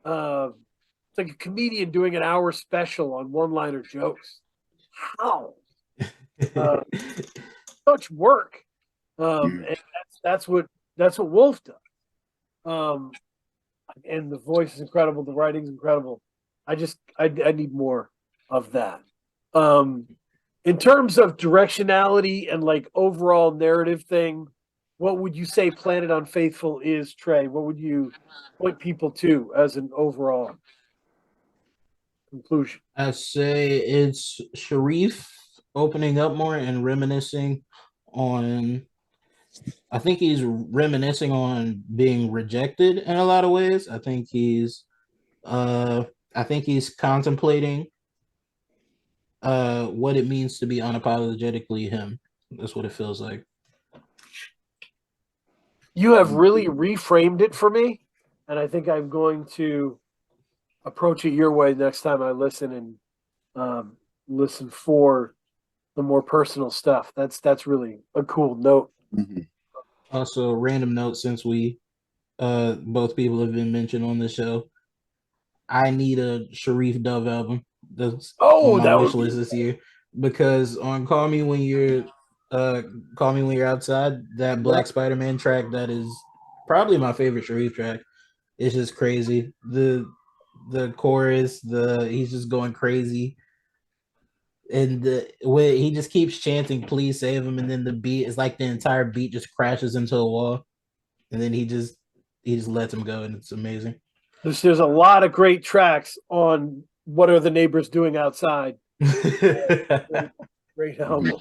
It's like a comedian doing an hour special on one-liner jokes. How? Such work. And that's what Wolf does. And the voice is incredible. The writing's incredible. I need more of that. In terms of directionality and like overall narrative thing, what would you say Planet Unfaithful is, Trey? What would you point people to as an overall conclusion? I say it's Sharif opening up more and reminiscing on. I think he's reminiscing on being rejected in a lot of ways. I think he's contemplating what it means to be unapologetically him. That's what it feels like. You have really reframed it for me, and I think I'm going to approach it your way next time I listen and listen for the more personal stuff. That's really a cool note. Also, random note, since we both people have been mentioned on the show, I need a Sharif Dove album. That's on my wish list this year, because on Call Me When You're Outside, that Black Spider-Man track, that is probably my favorite Sharif track. It's just crazy. The chorus, he's just going crazy. And when he just keeps chanting, "Please save him," and then the beat is like the entire beat just crashes into a wall, and then he just lets him go, and it's amazing. There's a lot of great tracks on What Are the Neighbors Doing Outside. Great album.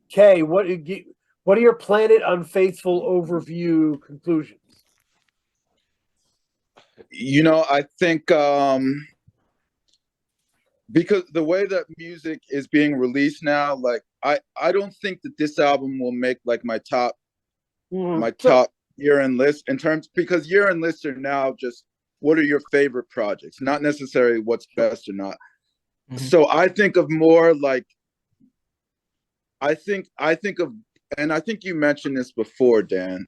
Kay, what are your Planet Unfaithful overview conclusions? I think because the way that music is being released now, like I don't think that this album will make like my top year-end list in terms, because year-end lists are now just what are your favorite projects, not necessarily what's best or not. So I think of more like I think of, and I think you mentioned this before, Dan.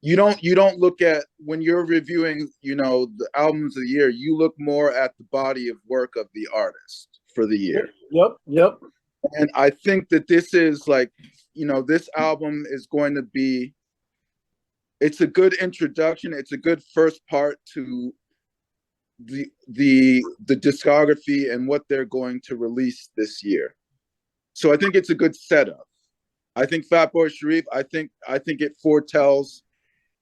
You don't look at, when you're reviewing, the albums of the year, you look more at the body of work of the artist for the year. Yep. And I think that this is like, this album is going to be, it's a good introduction. It's a good first part to the discography and what they're going to release this year. So I think it's a good setup. I think Fatboy Sharif, I think it foretells,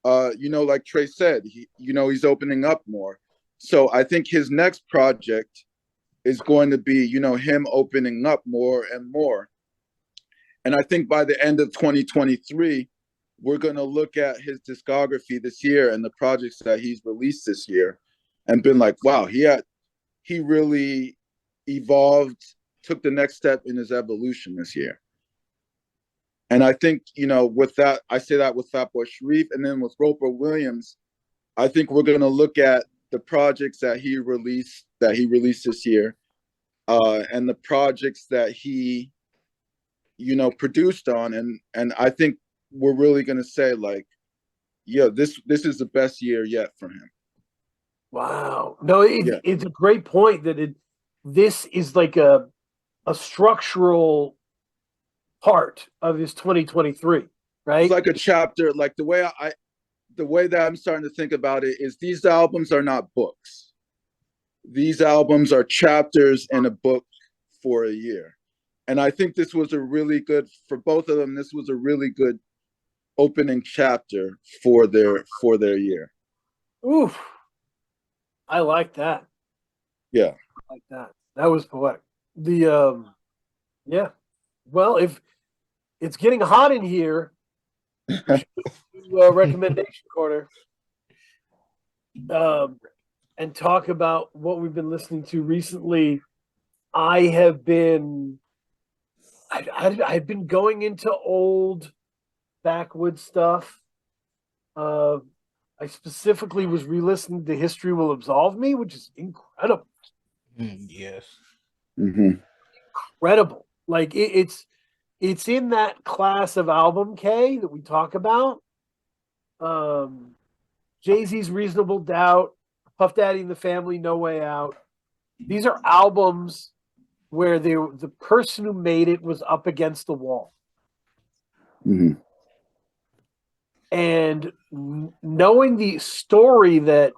like Trey said, he's opening up more. So I think his next project is going to be, him opening up more and more. And I think by the end of 2023, we're going to look at his discography this year and the projects that he's released this year and been like, wow, he really evolved, took the next step in his evolution this year. And I think, with that, I say that with Fatboy Sharif, and then with Roper Williams, I think we're going to look at the projects that he released this year and the projects that he, produced on, and I think we're really gonna say like, yeah, this is the best year yet for him. Wow. No, Yeah. it's a great point that this is like a structural part of his 2023, right? It's like a chapter. Like the way that I'm starting to think about it is these albums are not books. These albums are chapters in a book for a year. And I think this was a really good, for both of them, this was a really good opening chapter for their year. Oof. I like that. Yeah. I like that. That was poetic. Yeah. Well, if it's getting hot in here, we should do recommendation corner. And talk about what we've been listening to recently. I've been going into old backwoods stuff. I specifically was re-listening to History Will Absolve Me, which is incredible. Yes. Mm-hmm. Incredible. Like it's in that class of album K that we talk about. Jay-Z's Reasonable Doubt, Puff Daddy and the Family, No Way Out. These are albums where the person who made it was up against the wall. Mm-hmm. And knowing the story that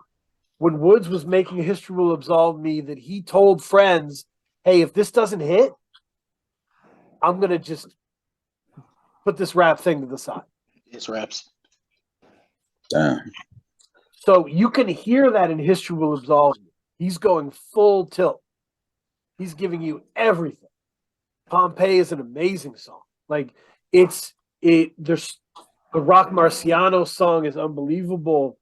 when Woods was making History Will Absolve Me, that he told friends, hey, if this doesn't hit, I'm going to just put this rap thing to the side. It's raps. Damn. So you can hear that in History Will Absolve Me. He's going full tilt. He's giving you everything. Pompeii is an amazing song. Like there's the Rock Marciano song is unbelievable.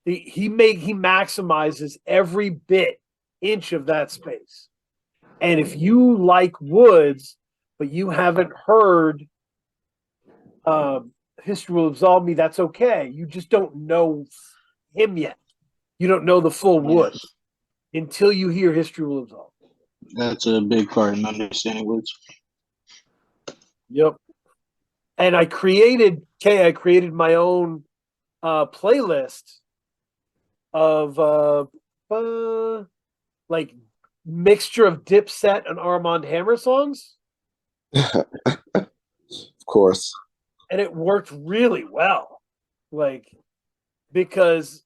He maximizes every inch of that space. And if you like Woods, but you haven't heard History Will Absolve Me, that's okay. You just don't know him yet. You don't know the full Woods until you hear History Will Absolve Me. That's a big part in understanding Woods. Yep. And I created my own playlist of like mixture of Dipset and Armand Hammer songs. Of course. And it worked really well. Like, because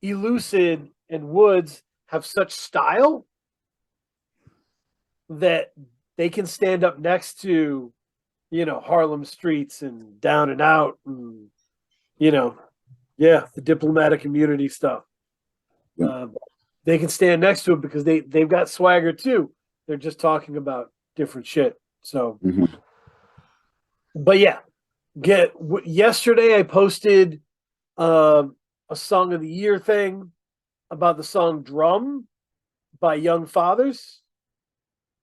Elucid and Woods have such style that they can stand up next to, Harlem Streets and Down and Out and, the Diplomatic Immunity stuff. Yeah. They can stand next to it because they've got swagger too. They're just talking about different shit. So, But yeah, yesterday I posted a Song of the Year thing about the song Drum by Young Fathers.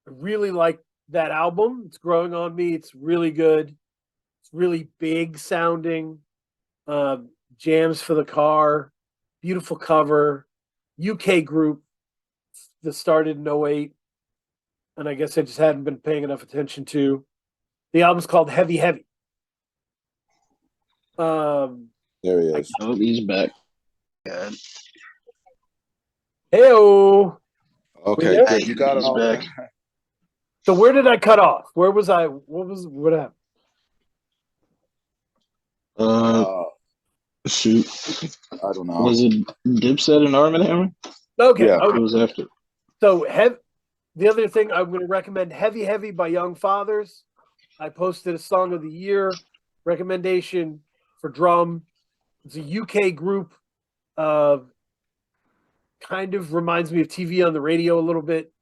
I really like that album. It's growing on me. It's really good. It's really big sounding. Jams for the car. Beautiful cover. UK group that started in 08. And I guess I just hadn't been paying enough attention to. The album's called Heavy Heavy. There he is. Oh, he's back. God. Heyo. Okay, good. You got it He's all back. back. So where did I cut off? Where was I? What happened? Shoot. I don't know. Was it Dipset and Arm & Hammer? Okay. Yeah. Okay. It was after. So the other thing I'm going to recommend, Heavy Heavy by Young Fathers. I posted a Song of the Year recommendation for Drum. It's a UK group. Kind of reminds me of TV on the Radio a little bit.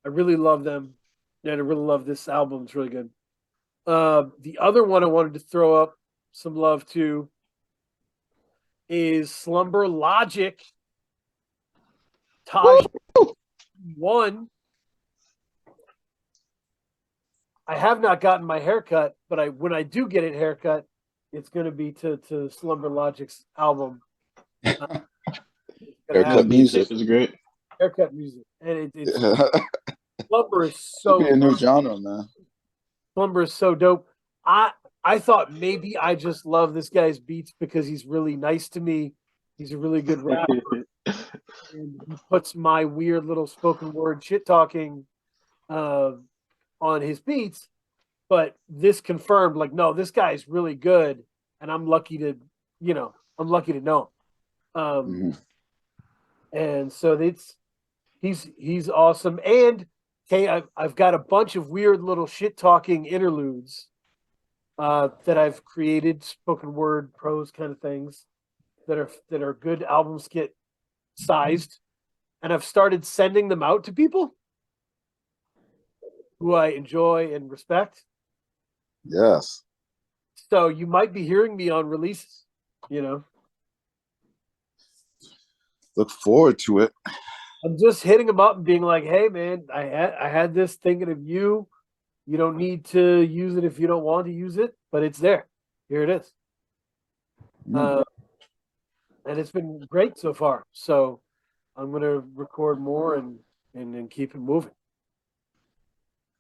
I really love them. And I really love this album. It's really good. The other one I wanted to throw up some love to is Slumber Logic. Taj 1. I have not gotten my haircut, but when I do get it haircut, it's going to be to Slumber Logic's album. Haircut music. Is great. Haircut music. And it's Slumber is Could be a so new genre, man. Slumber is so dope. I thought maybe I just love this guy's beats because he's really nice to me. He's a really good rapper. And he puts my weird little spoken word shit talking on his beats. But this confirmed, like, no, this guy's really good, and I'm lucky to, I'm lucky to know him. And so he's awesome. And okay, I've got a bunch of weird little shit talking interludes that I've created, spoken word, prose kind of things that are good album skit sized, and I've started sending them out to people who I enjoy and respect. Yes. So you might be hearing me on releases, Look forward to it. I'm just hitting them up and being like, "Hey, man, I had this thinking of you. You don't need to use it if you don't want to use it, but it's there. Here it is." And it's been great so far. So I'm gonna record more and keep it moving.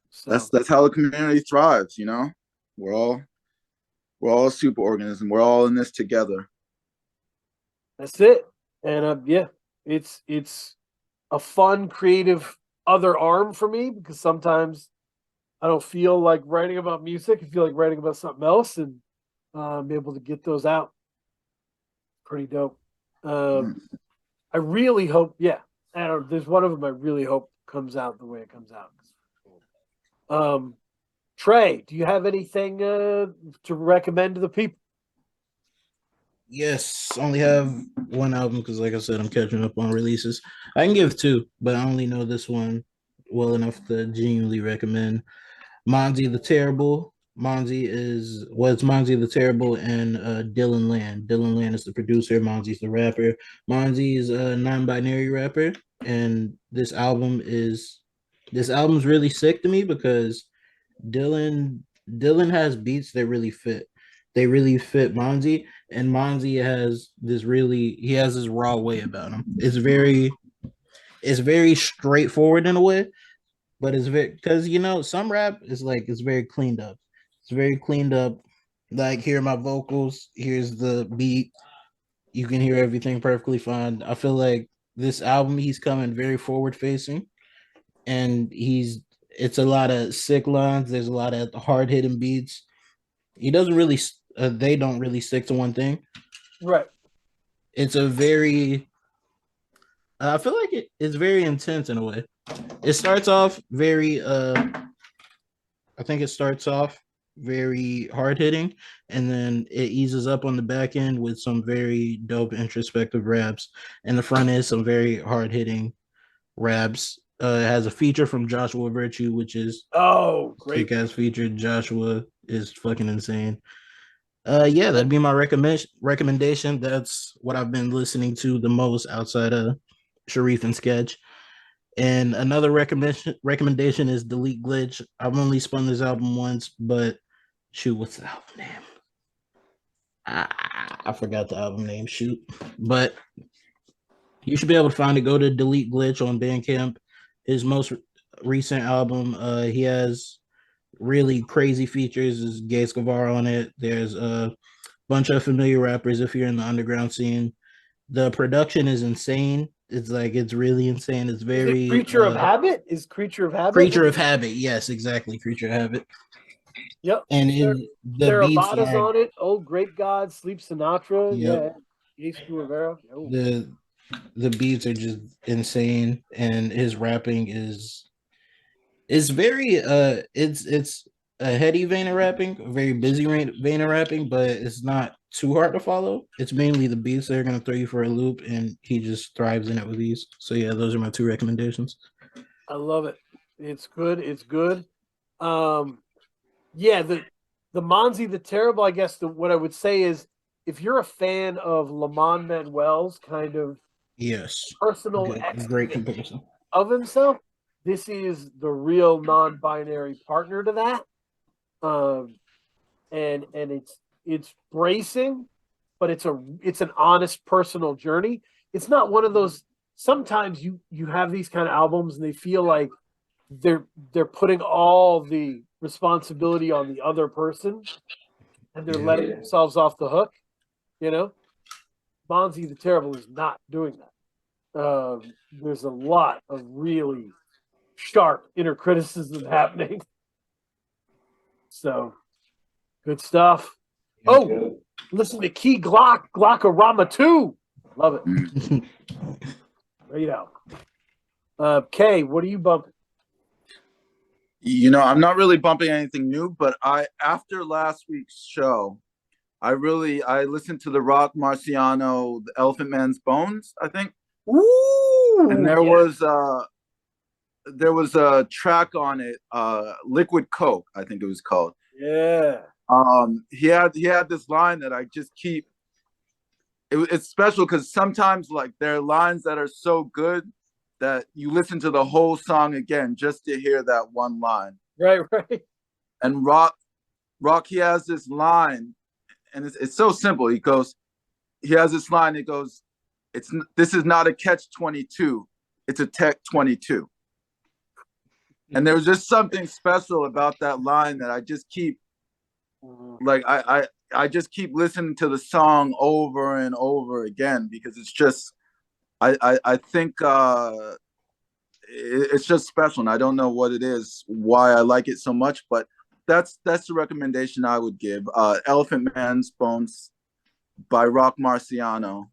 So That's how the community thrives. We're all a super organism. We're all in this together. that's it. And yeah, it's a fun, creative other arm for me because sometimes I don't feel like writing about music. I feel like writing about something else, and be able to get those out. Pretty dope. I really hope, yeah. There's one of them I really hope comes out the way it comes out. Trey, do you have anything to recommend to the people? Yes, only have one album because, like I said, I'm catching up on releases. I can give two, but I only know this one well enough to genuinely recommend. Monzy the Terrible. It's Monzy the Terrible and Dylan Land. Dylan Land is the producer. Monzy's the rapper. Monzy is a non-binary rapper, and this album's really sick to me because Dylan has beats that really fit. They really fit Monzy, and Monzy has this raw way about him. It's very straightforward in a way, but it's very because some rap is like it's very cleaned up. It's very cleaned up. Like, here are my vocals, here's the beat. You can hear everything perfectly fine. I feel like this album he's coming very forward facing, and it's a lot of sick lines. There's a lot of hard hitting beats. He doesn't really they don't really stick to one thing. Right. It's a very I feel like it's very intense in a way. It starts off very I think it starts off very hard hitting, and then it eases up on the back end with some very dope introspective raps, and the front end some very hard hitting raps. It has a feature from Joshua Virtue, which is Great kick ass feature. Joshua is fucking insane. Yeah, that'd be my recommendation. That's what I've been listening to the most outside of Sharif and Sketch. And another recommendation is Delete Glitch. I've only spun this album once, but shoot, what's the album name? I forgot the album name. Shoot, but you should be able to find it. Go to Delete Glitch on Bandcamp. His most recent album. He has really crazy features. There's Gates Guevara on it. There's a bunch of familiar rappers if you're in the underground scene. The production is insane. It's really insane. It's very Creature of Habit? Is Creature of Habit? Creature of Habit, yes, exactly. Creature of Habit. Yep. And the beats are on it. Oh, Great God, Sleep Sinatra. Yep. Yeah. Ace Rivera. Oh. The beats are just insane, and his rapping is very it's a heady vein of rapping, a very busy vein of rapping, but it's not too hard to follow. It's mainly the beats that are going to throw you for a loop, and he just thrives in it with ease. So yeah, those are my two recommendations. I love it. It's good. It's good. Yeah, the Monzy the Terrible, I guess what I would say is if you're a fan of Lamont Manuel's kind of personal great comparison of himself, this is the real non-binary partner to that. And it's bracing, but it's an honest personal journey. It's not one of those. Sometimes you have these kind of albums and they feel like they're putting all the responsibility on the other person, and they're letting themselves off the hook. You know, Bonzi the Terrible is not doing that. There's a lot of really sharp inner criticism happening. So good stuff. Oh, listen to Key Glock, Glockorama 2. Love it. Great out. Kay, what are you bumping? You know, I'm not really bumping anything new, but after last week's show, I listened to the Rock Marciano, the Elephant Man's Bones, I think. Ooh, And there was a track on it, Liquid Coke, I think it was called. Yeah. He had this line that I just keep. It's special because sometimes like there are lines that are so good that you listen to the whole song again just to hear that one line. Right. And Rock, he has this line, and it's so simple. He has this line. It goes, this is not a catch-22, it's a tech 22. And there was just something special about that line that I just keep, like I just keep listening to the song over and over again because it's just, I think it's just special, and I don't know what it is, why I like it so much, but that's the recommendation I would give. Elephant Man's Bones by Rock Marciano.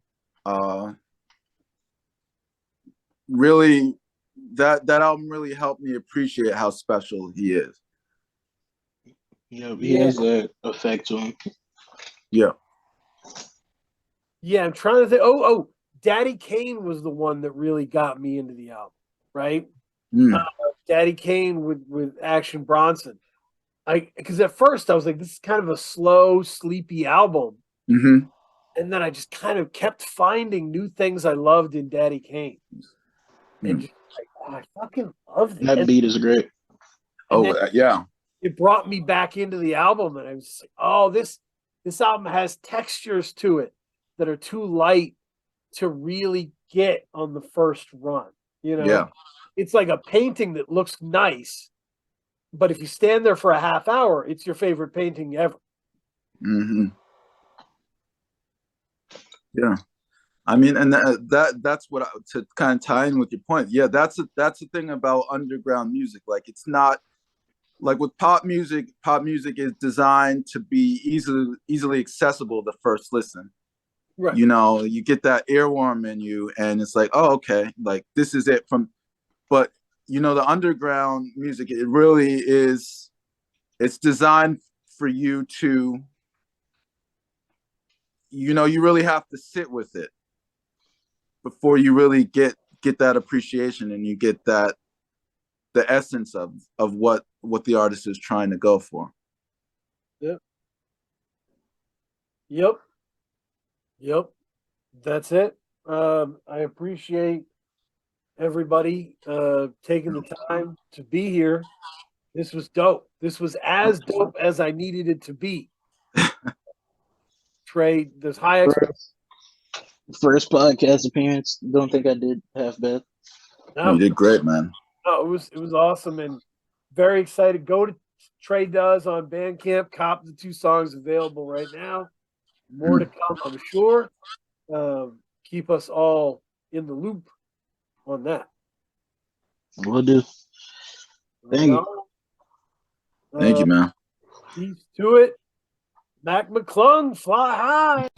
Really, that album really helped me appreciate how special he is. Yeah, he has that effect to him. Yeah. Yeah, I'm trying to think. Oh, Daddy Kane was the one that really got me into the album, right? Daddy Kane with Action Bronson. Because at first I was like, this is kind of a slow, sleepy album. Mm-hmm. And then I just kind of kept finding new things I loved in Daddy Kane. And just like, oh, I fucking love this. That beat is great. Yeah. It brought me back into the album, and I was just like, oh, this album has textures to it that are too light to really get on the first run. You know? Yeah. It's like a painting that looks nice, but if you stand there for a half hour, it's your favorite painting ever. Mm-hmm. Yeah. I mean, and that's what to kind of tie in with your point. Yeah, that's the thing about underground music. Like, it's not like with pop music. Pop music is designed to be easily accessible the first listen. Right. You know, you get that earworm in you, and it's like, oh, okay, like this is it from. But you know, the underground music, it really is. It's designed for you to. You know, you really have to sit with it before you really get that appreciation, and you get that the essence of what the artist is trying to go for. Yep. That's it. I appreciate everybody taking the time to be here. This was dope. This was as dope as I needed it to be. Trey, there's high expectations. First podcast appearance. Don't think I did half bad. No, you did great, man. No, it was awesome, and very excited. Go to TreDoes on Bandcamp. Cop the 2 songs available right now. More to come, I'm sure. Keep us all in the loop on that. Will do. Thank you. Thank you, man. Peace to it. Mac McClung, fly high.